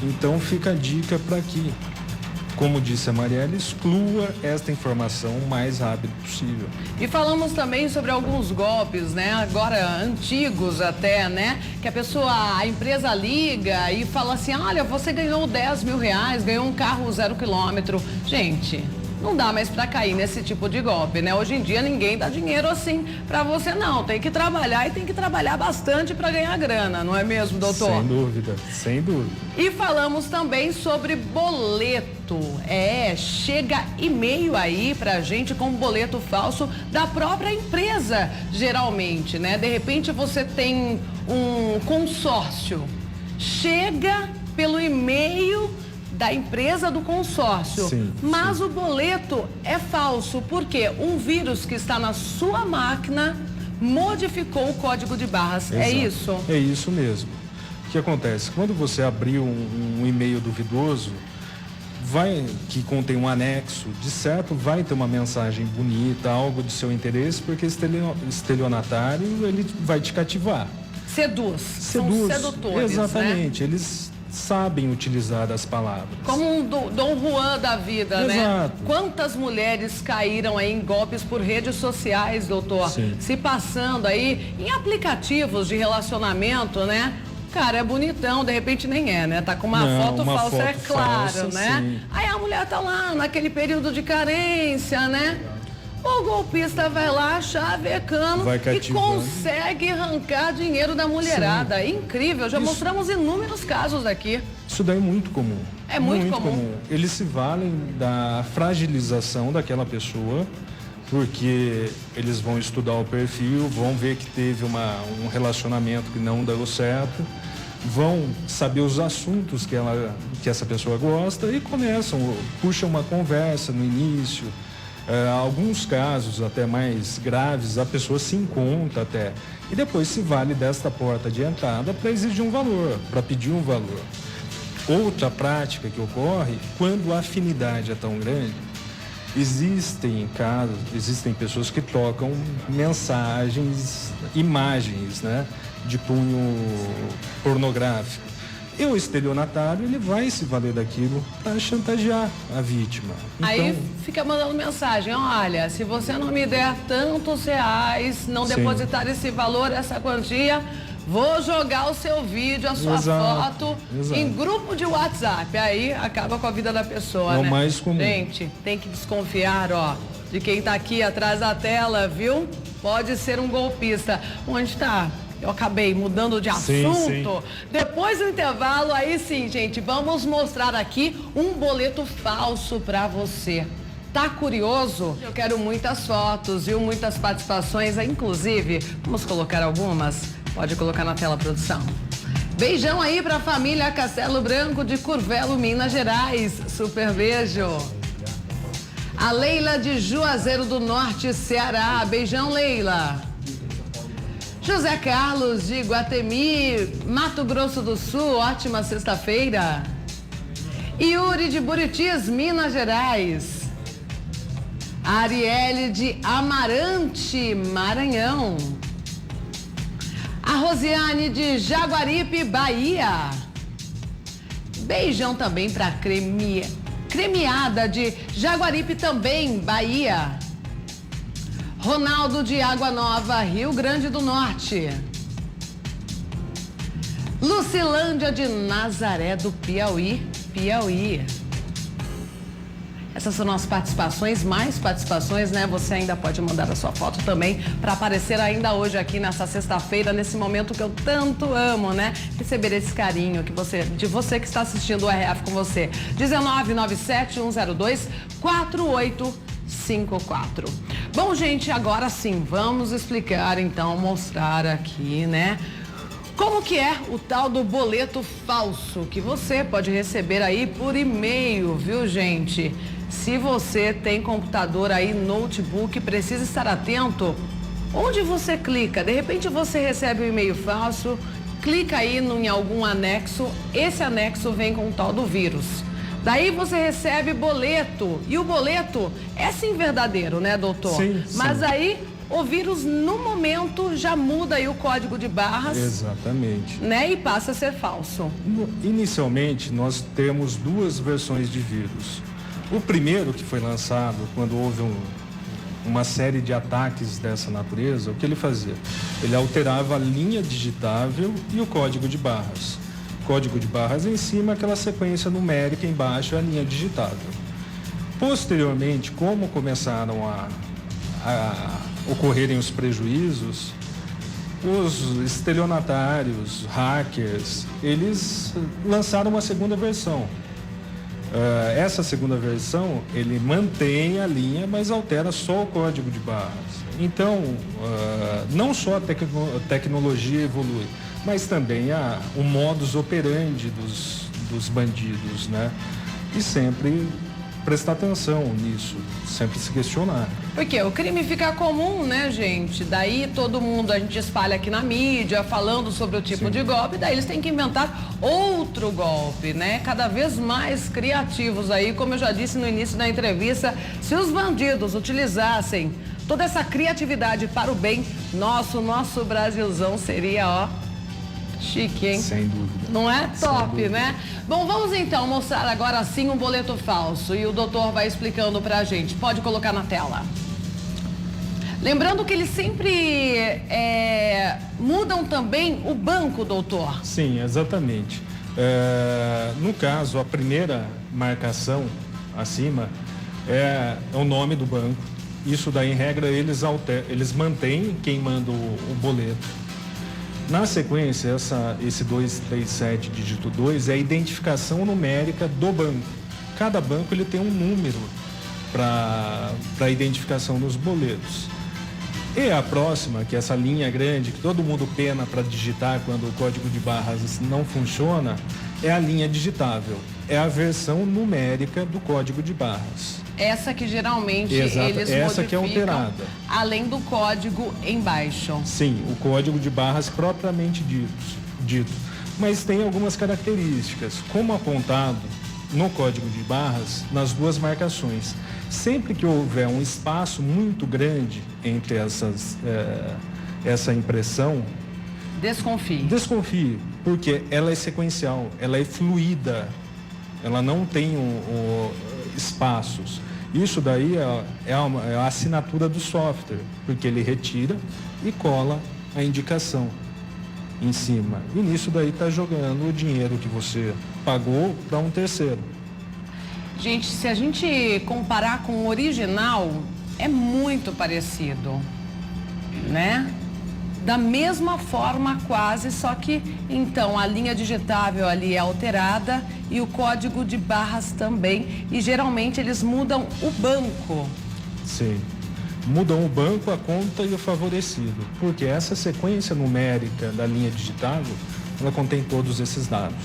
Então fica a dica para que, como disse a Marielle, exclua esta informação o mais rápido possível. E falamos também sobre alguns golpes, né? Agora antigos até, né? Que a empresa liga e fala assim, olha, você ganhou R$10 mil, ganhou um carro 0 quilômetro. Gente, não dá mais para cair nesse tipo de golpe, né? Hoje em dia ninguém dá dinheiro assim para você, não. Tem que trabalhar e tem que trabalhar bastante para ganhar grana, não é mesmo, doutor? Sem dúvida, sem dúvida. E falamos também sobre boleto. Chega e-mail aí pra gente com boleto falso da própria empresa, geralmente, né? De repente você tem um consórcio. Chega pelo e-mail da empresa do consórcio, sim, mas sim. O boleto é falso, porque um vírus que está na sua máquina modificou o código de barras. Exato. É isso? É isso mesmo. O que acontece? Quando você abrir um e-mail duvidoso, que contém um anexo, de certo vai ter uma mensagem bonita, algo de seu interesse, porque estelionatário, ele vai te cativar. São sedutores, exatamente, né? Eles sabem utilizar as palavras. Como um Dom Juan da vida, Exato. né? Quantas mulheres caíram aí em golpes por redes sociais, doutor? Sim. Se passando aí em aplicativos de relacionamento, né? Cara, é bonitão, de repente nem é, né? Tá com uma foto falsa, é claro, falsa, né? Sim. Aí a mulher tá lá naquele período de carência, né? O golpista vai lá chavecando e consegue arrancar dinheiro da mulherada. Sim. É incrível, já mostramos inúmeros casos aqui. Isso daí é muito comum. É muito comum. Eles se valem da fragilização daquela pessoa, porque eles vão estudar o perfil, vão ver que teve um relacionamento que não deu certo, vão saber os assuntos que essa pessoa gosta e puxam uma conversa no início. Alguns casos até mais graves, a pessoa se encontra até e depois se vale desta porta de entrada para exigir um valor, para pedir um valor. Outra prática que ocorre, quando a afinidade é tão grande, existem pessoas que trocam mensagens, imagens, né, de cunho pornográfico. E o estelionatário, ele vai se valer daquilo para chantagear a vítima. Então, aí fica mandando mensagem, olha, se você não me der tantos reais, não depositar esse valor, essa quantia, vou jogar o seu vídeo, a sua foto em grupo de WhatsApp. Aí acaba com a vida da pessoa, né? É o mais comum. Gente, tem que desconfiar, de quem tá aqui atrás da tela, viu? Pode ser um golpista. Onde tá? Eu acabei mudando de assunto. Sim. Depois do intervalo, aí sim, gente, vamos mostrar aqui um boleto falso para você. Tá curioso? Eu quero muitas fotos, viu? Muitas participações, inclusive, vamos colocar algumas? Pode colocar na tela, produção. Beijão aí pra família Castelo Branco de Curvelo, Minas Gerais. Super beijo. A Leila de Juazeiro do Norte, Ceará. Beijão, Leila. José Carlos de Guatemi, Mato Grosso do Sul, ótima sexta-feira. Yuri de Buritis, Minas Gerais. Arielle de Amarante, Maranhão. A Rosiane de Jaguaripe, Bahia. Beijão também para Cremiada de Jaguaripe também, Bahia. Ronaldo de Água Nova, Rio Grande do Norte. Lucilândia de Nazaré do Piauí, Piauí. Essas são as participações, mais participações, né? Você ainda pode mandar a sua foto também para aparecer ainda hoje aqui nessa sexta-feira, nesse momento que eu tanto amo, né? Receber esse carinho de você que está assistindo o RF com você. 1997-102-4854. Bom, gente, agora sim, vamos explicar, então, mostrar aqui, né? Como que é o tal do boleto falso que você pode receber aí por e-mail, viu, gente? Se você tem computador aí, notebook, precisa estar atento. Onde você clica? De repente você recebe um e-mail falso, clica aí em algum anexo, esse anexo vem com o tal do vírus. Daí você recebe boleto, e o boleto é sim verdadeiro, né, doutor? Sim. Mas aí o vírus, no momento, já muda aí o código de barras. Exatamente. Né, e passa a ser falso. Inicialmente, nós temos duas versões de vírus. O primeiro, que foi lançado quando houve uma série de ataques dessa natureza, o que ele fazia? Ele alterava a linha digitável e o código de barras. Código de barras em cima, aquela sequência numérica embaixo, a linha digitável. Posteriormente, como começaram a ocorrerem os prejuízos, os estelionatários, hackers, eles lançaram uma segunda versão. Essa segunda versão, ele mantém a linha, mas altera só o código de barras. Então, não só a tecnologia evolui, mas também o modus operandi dos bandidos, né? E sempre prestar atenção nisso, sempre se questionar. Porque o crime fica comum, né, gente? Daí todo mundo, a gente espalha aqui na mídia, falando sobre o tipo de golpe, daí eles têm que inventar outro golpe, né? Cada vez mais criativos aí, como eu já disse no início da entrevista, se os bandidos utilizassem toda essa criatividade para o bem, nosso Brasilzão seria, ó, chique, hein? Sem dúvida. Não é? Top, né? Bom, vamos então mostrar agora sim um boleto falso e o doutor vai explicando pra gente. Pode colocar na tela. Lembrando que eles sempre mudam também o banco, doutor. Sim, exatamente. No caso, a primeira marcação acima é o nome do banco. Isso daí, em regra, eles mantêm quem manda o boleto. Na sequência, esse 237 dígito 2 é a identificação numérica do banco. Cada banco ele tem um número para a identificação dos boletos. E a próxima, que é essa linha grande, que todo mundo pena para digitar quando o código de barras não funciona, é a linha digitável. É a versão numérica do código de barras. Essa que geralmente eles modificam, essa que é alterada. Além do código embaixo. Sim, o código de barras propriamente dito. Mas tem algumas características, como apontado no código de barras, nas duas marcações. Sempre que houver um espaço muito grande entre essa impressão, desconfie, porque ela é sequencial, ela é fluida, ela não tem espaços. Isso daí é a assinatura do software, porque ele retira e cola a indicação em cima. E nisso daí está jogando o dinheiro que você pagou para um terceiro. Gente, se a gente comparar com o original, é muito parecido, né? Da mesma forma quase, só que então a linha digitável ali é alterada e o código de barras também. E geralmente eles mudam o banco. Sim, mudam o banco, a conta e o favorecido. Porque essa sequência numérica da linha digitável, ela contém todos esses dados.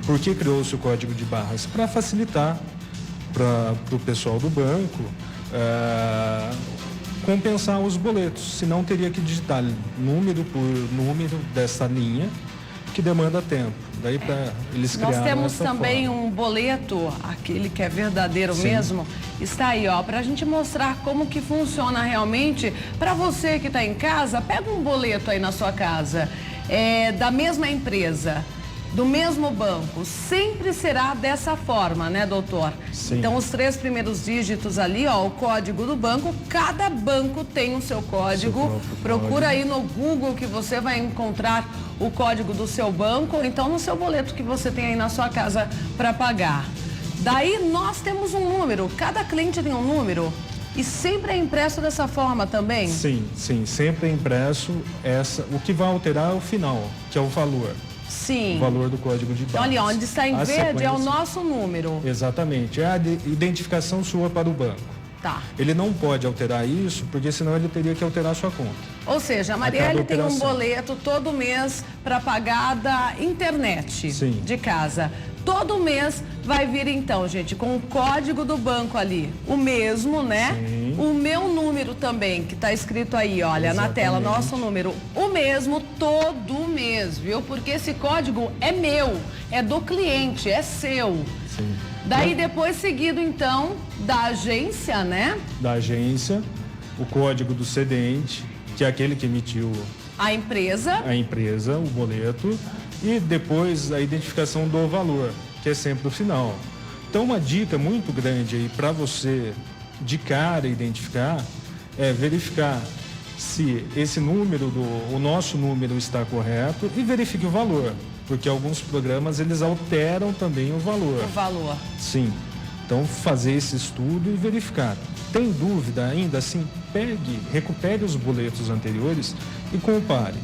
Por que criou-se o código de barras? Para facilitar para o pessoal do banco compensar os boletos, senão teria que digitar número por número dessa linha, que demanda tempo. Daí para eles criarem. Nós temos também um boleto, aquele que é verdadeiro mesmo, está aí, ó, para a gente mostrar como que funciona realmente. Para você que está em casa, pega um boleto aí na sua casa, da mesma empresa, do mesmo banco, sempre será dessa forma, né, doutor? Sim. Então, os 3 primeiros dígitos ali, ó, o código do banco, cada banco tem o seu código. Procura aí no Google que você vai encontrar o código do seu banco, ou então no seu boleto que você tem aí na sua casa para pagar. Daí, nós temos um número, cada cliente tem um número. E sempre é impresso dessa forma também? Sim, sempre é impresso. O que vai alterar é o final, que é o valor. Sim. O valor do código de barras. Então, ali, onde está em verde é o nosso número. Exatamente. É a identificação sua para o banco. Tá. Ele não pode alterar isso, porque senão ele teria que alterar a sua conta. Ou seja, a Marielle tem um boleto todo mês para pagar da internet de casa. Todo mês vai vir então, gente, com o código do banco ali, o mesmo, né? Sim. O meu número também, que está escrito aí, olha, na tela, nosso número, o mesmo todo mês, viu? Porque esse código é meu, é do cliente, é seu. Sim. Daí depois seguido então da agência, né? Da agência, o código do cedente, que é aquele que emitiu a empresa, o boleto, e depois a identificação do valor, que é sempre o final. Então, uma dica muito grande aí para você de cara identificar é verificar se esse número, o nosso número está correto, e verifique o valor, porque alguns programas eles alteram também o valor. O valor. Sim. Então, fazer esse estudo e verificar. Tem dúvida ainda assim? Recupere os boletos anteriores e compare.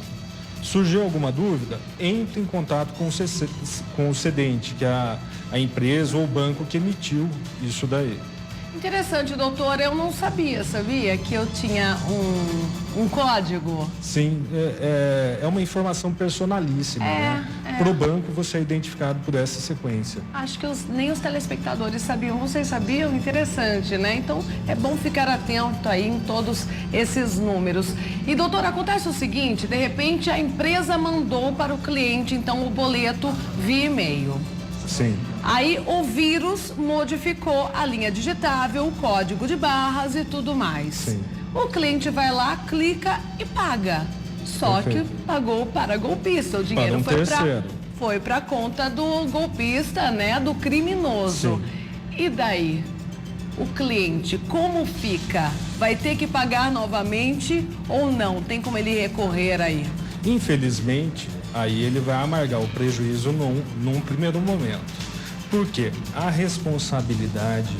Surgiu alguma dúvida? Entre em contato com o cedente, que é a empresa ou o banco que emitiu isso daí. Interessante, doutor. Eu não sabia que eu tinha um código? Sim, é uma informação personalíssima, né? Para o banco, você é identificado por essa sequência. Acho que nem os telespectadores sabiam. Vocês sabiam? Interessante, né? Então, é bom ficar atento aí em todos esses números. E, doutor, acontece o seguinte, de repente a empresa mandou para o cliente, então, o boleto via e-mail. Sim. Aí o vírus modificou a linha digitável, o código de barras e tudo mais. Sim. O cliente vai lá, clica e paga. Só Perfeito. que pagou para golpista. O dinheiro foi para a conta do golpista, né? Do criminoso. Sim. E daí? O cliente, como fica? Vai ter que pagar novamente ou não? Tem como ele recorrer aí? Infelizmente, aí ele vai amargar o prejuízo num primeiro momento. Por quê? A responsabilidade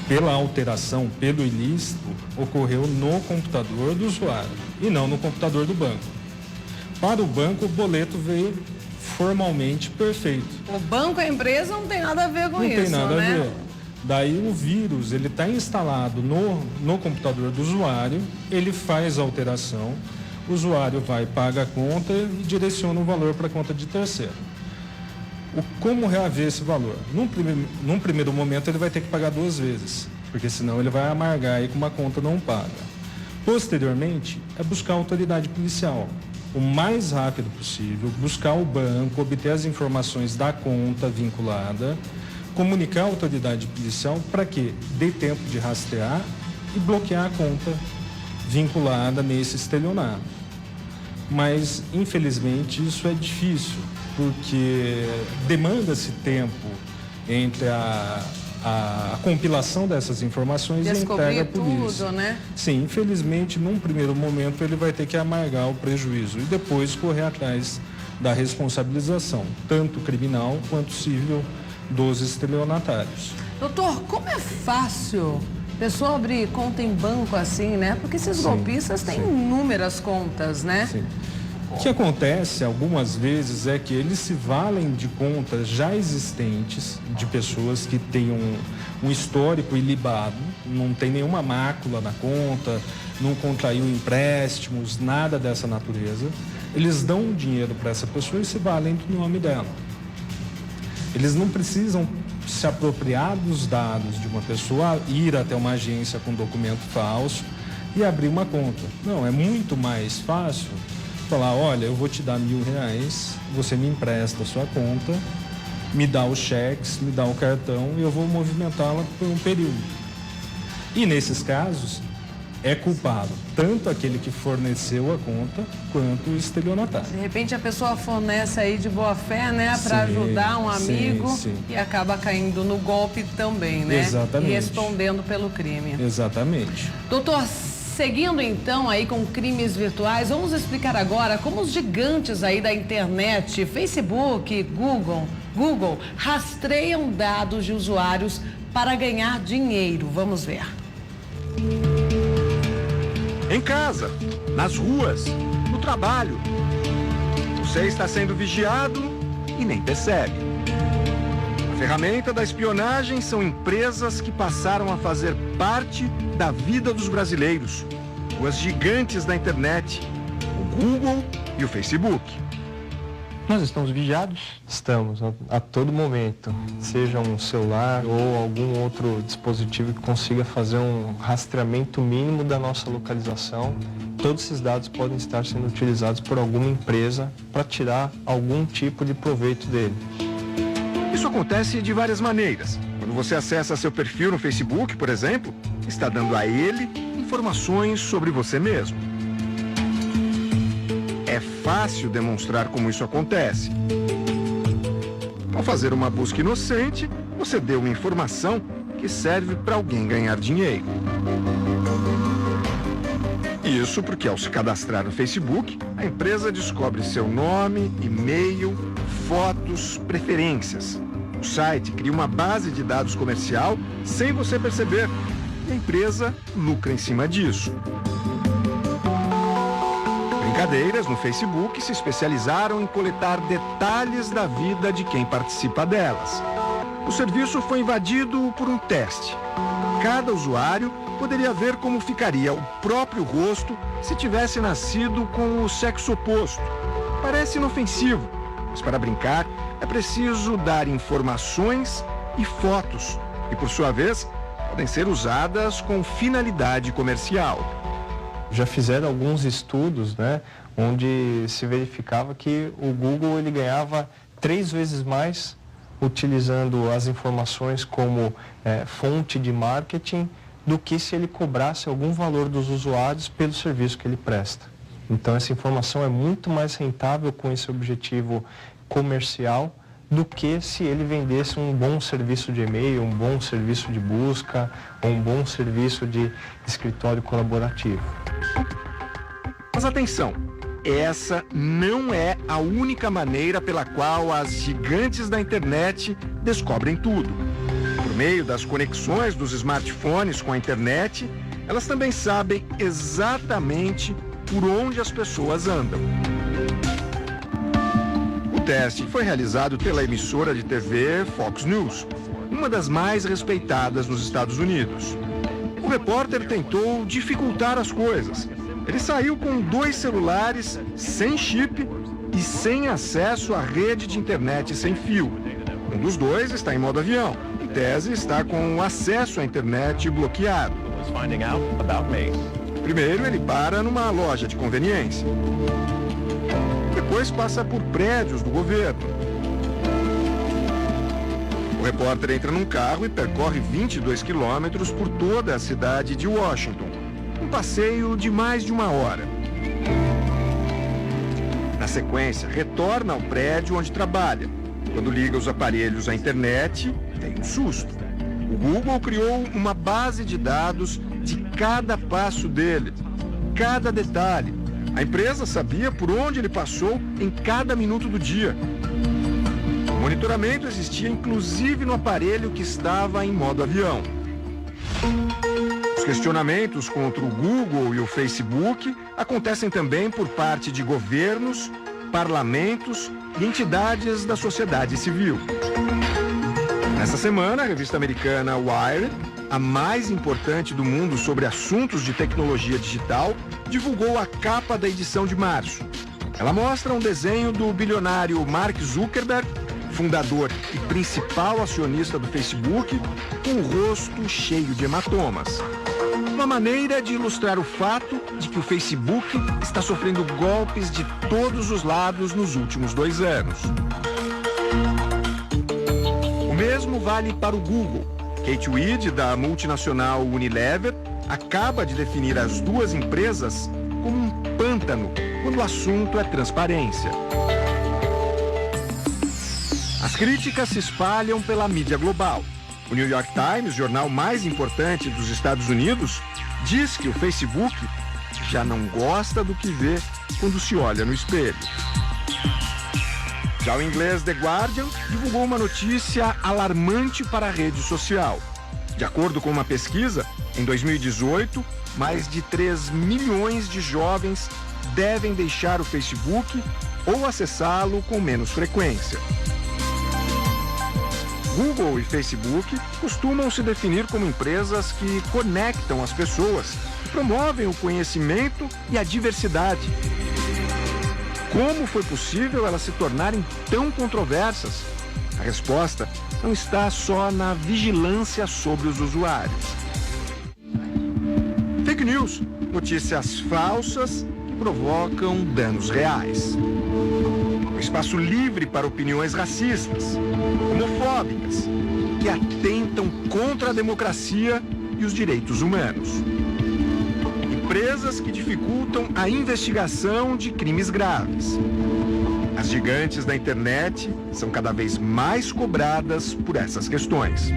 pela alteração, pelo ilícito, ocorreu no computador do usuário e não no computador do banco. Para o banco, o boleto veio formalmente perfeito. O banco, a empresa, não tem nada a ver com isso, né? Não tem nada a ver. Daí o vírus, ele está instalado no computador do usuário, ele faz a alteração, o usuário vai, paga a conta e direciona o valor para a conta de terceiro. Como reaver esse valor? Num primeiro momento ele vai ter que pagar 2 vezes, porque senão ele vai amargar aí com uma conta não paga. Posteriormente, é buscar a autoridade policial. O mais rápido possível, buscar o banco, obter as informações da conta vinculada, comunicar a autoridade policial para que dê tempo de rastrear e bloquear a conta vinculada nesse estelionato. Mas, infelizmente, isso é difícil, porque demanda-se tempo entre a compilação dessas informações e a entrega à polícia. Tudo, né? Sim, infelizmente, num primeiro momento, ele vai ter que amargar o prejuízo e depois correr atrás da responsabilização, tanto criminal quanto civil, dos estelionatários. Doutor, como é fácil pessoa abrir conta em banco assim, né? Porque esses golpistas têm inúmeras contas, né? Sim. O que acontece algumas vezes é que eles se valem de contas já existentes de pessoas que têm um histórico ilibado, não tem nenhuma mácula na conta, não contraiu empréstimos, nada dessa natureza. Eles dão dinheiro para essa pessoa e se valem do nome dela. Eles não precisam se apropriar dos dados de uma pessoa, ir até uma agência com documento falso e abrir uma conta. Não, é muito mais fácil falar, olha, eu vou te dar R$1.000, você me empresta a sua conta, me dá os cheques, me dá o cartão e eu vou movimentá-la por um período. E nesses casos, é culpado tanto aquele que forneceu a conta quanto o estelionatário. De repente a pessoa fornece aí de boa fé, né, para ajudar um amigo e acaba caindo no golpe também, né? Exatamente. E respondendo pelo crime. Exatamente. Doutor, seguindo então aí com crimes virtuais, vamos explicar agora como os gigantes aí da internet, Facebook, Google, rastreiam dados de usuários para ganhar dinheiro. Vamos ver. Em casa, nas ruas, no trabalho. Você está sendo vigiado e nem percebe. A ferramenta da espionagem são empresas que passaram a fazer parte da vida dos brasileiros. Os gigantes da internet, o Google e o Facebook. Nós estamos vigiados? Estamos, a todo momento. Seja um celular ou algum outro dispositivo que consiga fazer um rastreamento mínimo da nossa localização. Todos esses dados podem estar sendo utilizados por alguma empresa para tirar algum tipo de proveito dele. Isso acontece de várias maneiras. Quando você acessa seu perfil no Facebook, por exemplo, está dando a ele informações sobre você mesmo. É fácil demonstrar como isso acontece. Ao fazer uma busca inocente, você deu uma informação que serve para alguém ganhar dinheiro. Isso porque ao se cadastrar no Facebook, a empresa descobre seu nome, e-mail, fotos, preferências. O site cria uma base de dados comercial sem você perceber. E a empresa lucra em cima disso. Brincadeiras no Facebook se especializaram em coletar detalhes da vida de quem participa delas. o serviço foi invadido por um teste. Cada usuário poderia ver como ficaria o próprio rosto se tivesse nascido com o sexo oposto. Parece inofensivo, mas para brincar é preciso dar informações e fotos, e por sua vez podem ser usadas com finalidade comercial. Já fizeram alguns estudos, né, onde se verificava que o Google ele ganhava 3 vezes mais utilizando as informações como fonte de marketing do que se ele cobrasse algum valor dos usuários pelo serviço que ele presta. Então essa informação é muito mais rentável com esse objetivo comercial do que se ele vendesse um bom serviço de e-mail, um bom serviço de busca ou um bom serviço de escritório colaborativo. Mas atenção, essa não é a única maneira pela qual as gigantes da internet descobrem tudo. Por meio das conexões dos smartphones com a internet, elas também sabem exatamente por onde as pessoas andam. O teste foi realizado pela emissora de TV Fox News, uma das mais respeitadas nos Estados Unidos. O repórter tentou dificultar as coisas. Ele saiu com 2 celulares sem chip e sem acesso à rede de internet sem fio. Um dos 2 está em modo avião. Em tese, está com o acesso à internet bloqueado. Primeiro, ele para numa loja de conveniência. Depois passa por prédios do governo. O repórter entra num carro e percorre 22 quilômetros por toda a cidade de Washington. Um passeio de mais de 1 hora. Na sequência, retorna ao prédio onde trabalha. Quando liga os aparelhos à internet, tem um susto. O Google criou uma base de dados de cada passo dele, cada detalhe. A empresa sabia por onde ele passou em cada minuto do dia. O monitoramento existia inclusive no aparelho que estava em modo avião. Os questionamentos contra o Google e o Facebook acontecem também por parte de governos, parlamentos e entidades da sociedade civil. Nesta semana, a revista americana Wired, a mais importante do mundo sobre assuntos de tecnologia digital, divulgou a capa da edição de março. Ela mostra um desenho do bilionário Mark Zuckerberg, fundador e principal acionista do Facebook, com o rosto cheio de hematomas. Uma maneira de ilustrar o fato de que o Facebook está sofrendo golpes de todos os lados nos últimos 2 anos. O mesmo vale para o Google. Kate Weed, da multinacional Unilever, acaba de definir as 2 empresas como um pântano quando o assunto é transparência. As críticas se espalham pela mídia global. O New York Times, jornal mais importante dos Estados Unidos, diz que o Facebook já não gosta do que vê quando se olha no espelho. Já o inglês The Guardian divulgou uma notícia alarmante para a rede social. De acordo com uma pesquisa, em 2018, mais de 3 milhões de jovens devem deixar o Facebook ou acessá-lo com menos frequência. Google e Facebook costumam se definir como empresas que conectam as pessoas e promovem o conhecimento e a diversidade. Como foi possível elas se tornarem tão controversas? A resposta não está só na vigilância sobre os usuários. Fake news, notícias falsas que provocam danos reais. Um espaço livre para opiniões racistas, homofóbicas, que atentam contra a democracia e os direitos humanos. Empresas que dificultam a investigação de crimes graves. As gigantes da internet são cada vez mais cobradas por essas questões.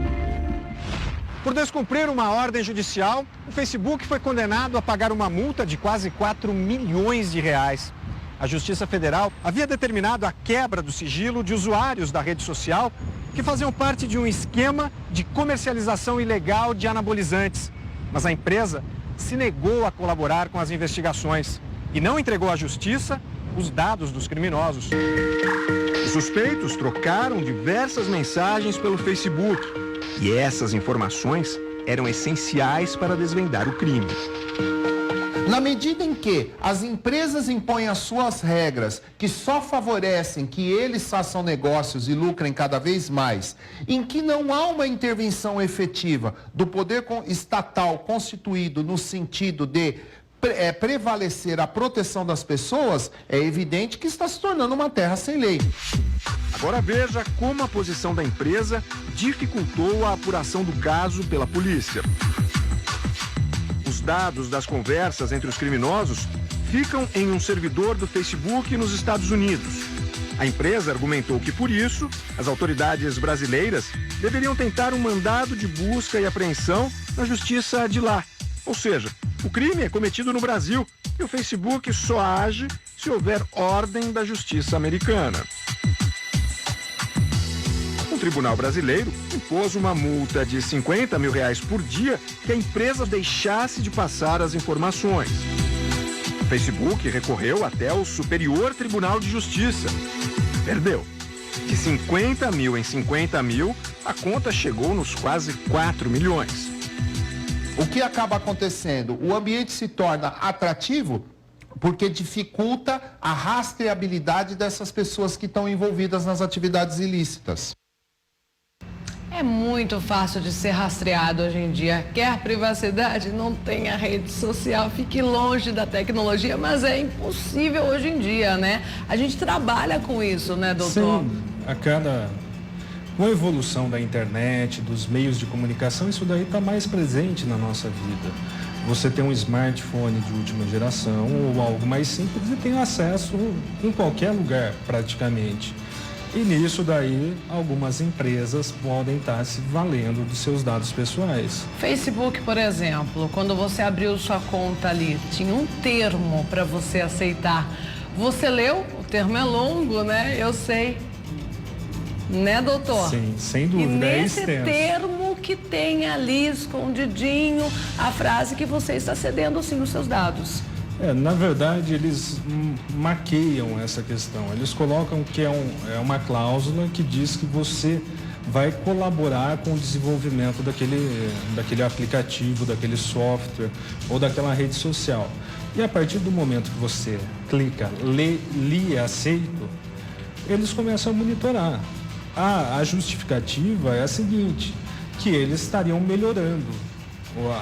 Por descumprir uma ordem judicial, o Facebook foi condenado a pagar uma multa de quase 4 milhões de reais. A Justiça Federal havia determinado a quebra do sigilo de usuários da rede social que faziam parte de um esquema de comercialização ilegal de anabolizantes. Mas a empresa se negou a colaborar com as investigações e não entregou à Justiça os dados dos criminosos. Os suspeitos trocaram diversas mensagens pelo Facebook e essas informações eram essenciais para desvendar o crime. Na medida em que as empresas impõem as suas regras, que só favorecem que eles façam negócios e lucrem cada vez mais, em que não há uma intervenção efetiva do poder estatal constituído no sentido de prevalecer a proteção das pessoas, é evidente que está se tornando uma terra sem lei. Agora veja como a posição da empresa dificultou a apuração do caso pela polícia. Os dados das conversas entre os criminosos ficam em um servidor do Facebook nos Estados Unidos. A empresa argumentou que, por isso, as autoridades brasileiras deveriam tentar um mandado de busca e apreensão na justiça de lá. Ou seja, o crime é cometido no Brasil e o Facebook só age se houver ordem da justiça americana. O tribunal brasileiro impôs uma multa de R$50 mil por dia que a empresa deixasse de passar as informações. O Facebook recorreu até o Superior Tribunal de Justiça. Perdeu. De 50 mil em 50 mil, a conta chegou nos quase 4 milhões. O que acaba acontecendo? O ambiente se torna atrativo porque dificulta a rastreabilidade dessas pessoas que estão envolvidas nas atividades ilícitas. É muito fácil de ser rastreado hoje em dia. Quer privacidade? Não tenha rede social, fique longe da tecnologia, mas é impossível hoje em dia, né? A gente trabalha com isso, né, doutor? Sim, com a evolução da internet, dos meios de comunicação, isso daí está mais presente na nossa vida. Você tem um smartphone de última geração ou algo mais simples e tem acesso em qualquer lugar, praticamente. E nisso daí, algumas empresas podem estar se valendo dos seus dados pessoais. Facebook, por exemplo, quando você abriu sua conta ali, tinha um termo para você aceitar. Você leu? O termo é longo, né? Eu sei. Né, doutor? Sim, sem dúvida. E nesse é extenso. termo que tem ali escondidinho a frase que você está cedendo sim os seus dados. Na verdade, eles maqueiam essa questão. Eles colocam que é uma cláusula que diz que você vai colaborar com o desenvolvimento daquele aplicativo, daquele software ou daquela rede social. E a partir do momento que você clica, lê aceito, eles começam a monitorar. A justificativa é a seguinte, que eles estariam melhorando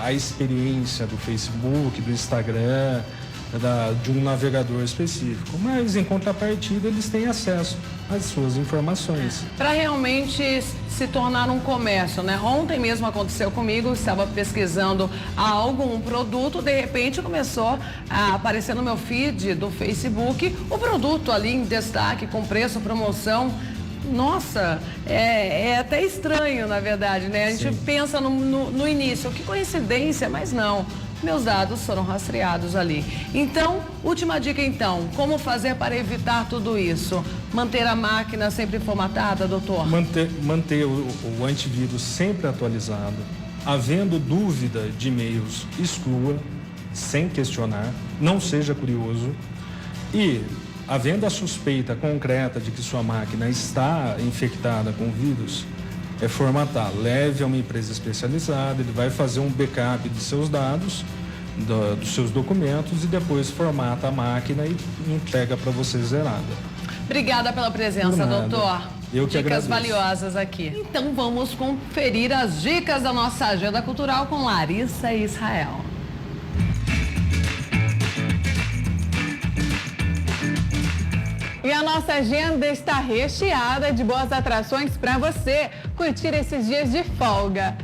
a experiência do Facebook, do Instagram, de um navegador específico, mas em contrapartida eles têm acesso às suas informações. Para realmente se tornar um comércio, né? Ontem mesmo aconteceu comigo, estava pesquisando um produto, de repente começou a aparecer no meu feed do Facebook o produto ali em destaque, com preço, promoção. Nossa, é até estranho, na verdade, né? A gente pensa no início, que coincidência, mas não. Meus dados foram rastreados ali. Então, última dica então, como fazer para evitar tudo isso? Manter a máquina sempre formatada, doutor? Manter o antivírus sempre atualizado. Havendo dúvida de e-mails, exclua, sem questionar, não seja curioso. E, havendo a suspeita concreta de que sua máquina está infectada com vírus, é formatar. Leve a uma empresa especializada, ele vai fazer um backup de seus dados, dos seus documentos e depois formata a máquina e entrega para você zerada. Obrigada pela presença, doutor. Eu que dicas agradeço. valiosas aqui. Então vamos conferir as dicas da nossa agenda cultural com Larissa Israel. E a nossa agenda está recheada de boas atrações para você curtir esses dias de folga.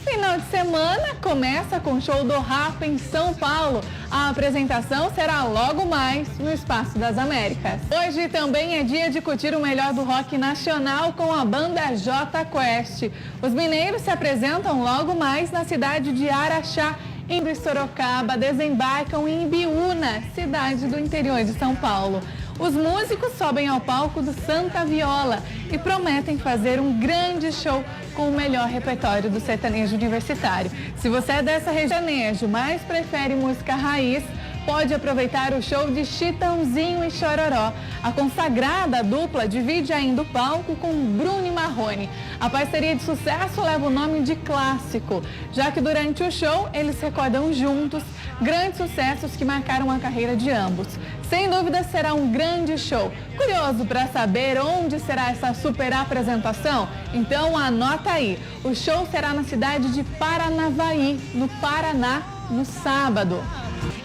Final de semana começa com o show do Rapa em São Paulo. A apresentação será logo mais no Espaço das Américas. Hoje também é dia de curtir o melhor do rock nacional com a banda Jota Quest. Os mineiros se apresentam logo mais na cidade de Araxá. Indo em Sorocaba, desembarcam em Ibiúna, cidade do interior de São Paulo. Os músicos sobem ao palco do Santa Viola e prometem fazer um grande show com o melhor repertório do sertanejo universitário. Se você é dessa região, mas prefere música raiz, pode aproveitar o show de Chitãozinho e Chororó. A consagrada dupla divide ainda o palco com Bruno e Marrone. A parceria de sucesso leva o nome de clássico, já que durante o show eles recordam juntos grandes sucessos que marcaram a carreira de ambos. Sem dúvida será um grande show. Curioso para saber onde será essa super apresentação? Então anota aí. O show será na cidade de Paranavaí, no Paraná, no sábado.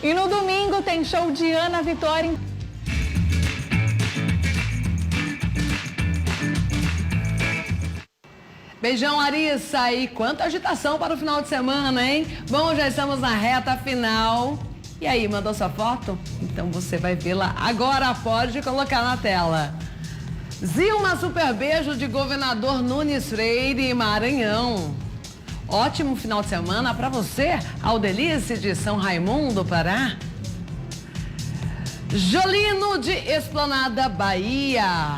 E no domingo tem show de Ana Vitória. Beijão, Larissa. E quanta agitação para o final de semana, hein? Bom, já estamos na reta final. E aí, mandou sua foto? Então você vai vê-la agora, pode colocar na tela. Zilma, super beijo de Governador Nunes Freire, Maranhão. Ótimo final de semana para você, Aldelice de São Raimundo, Pará. Jolino de Esplanada, Bahia.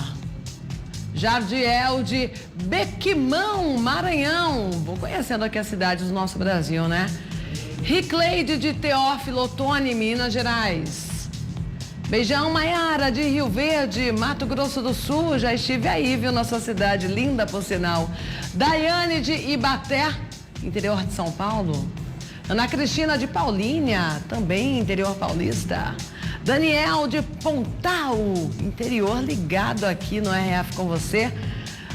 Jardiel de Bequimão, Maranhão. Vou conhecendo aqui as cidades do nosso Brasil, né? Ricleide de Teófilo Otoni, Minas Gerais. Beijão, Maiara de Rio Verde, Mato Grosso do Sul. Já estive aí, viu, na sua cidade, linda por sinal. Daiane de Ibaté, interior de São Paulo. Ana Cristina de Paulínia, também interior paulista. Daniel de Pontal, interior ligado aqui no RF com você.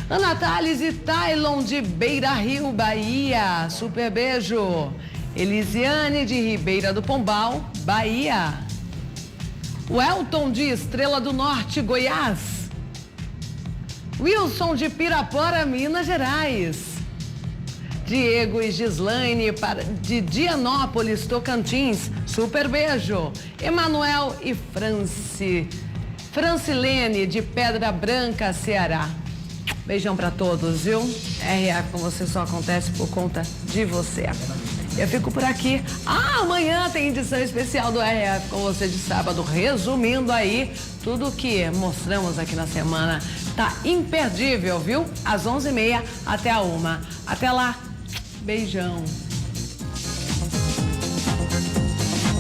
Ana Thales e Tailon de Beira Rio, Bahia, super beijo. Elisiane de Ribeira do Pombal, Bahia. Welton de Estrela do Norte, Goiás. Wilson de Pirapora, Minas Gerais. Diego e Gislaine de Dianópolis, Tocantins, super beijo. Emanuel e Francilene de Pedra Branca, Ceará. Beijão pra todos, viu? RF com você só acontece por conta de você. Eu fico por aqui. Amanhã tem edição especial do RF com você de sábado, resumindo aí tudo que mostramos aqui na semana. Tá imperdível, viu? Às 11h30 até a 1h. Até lá. Beijão.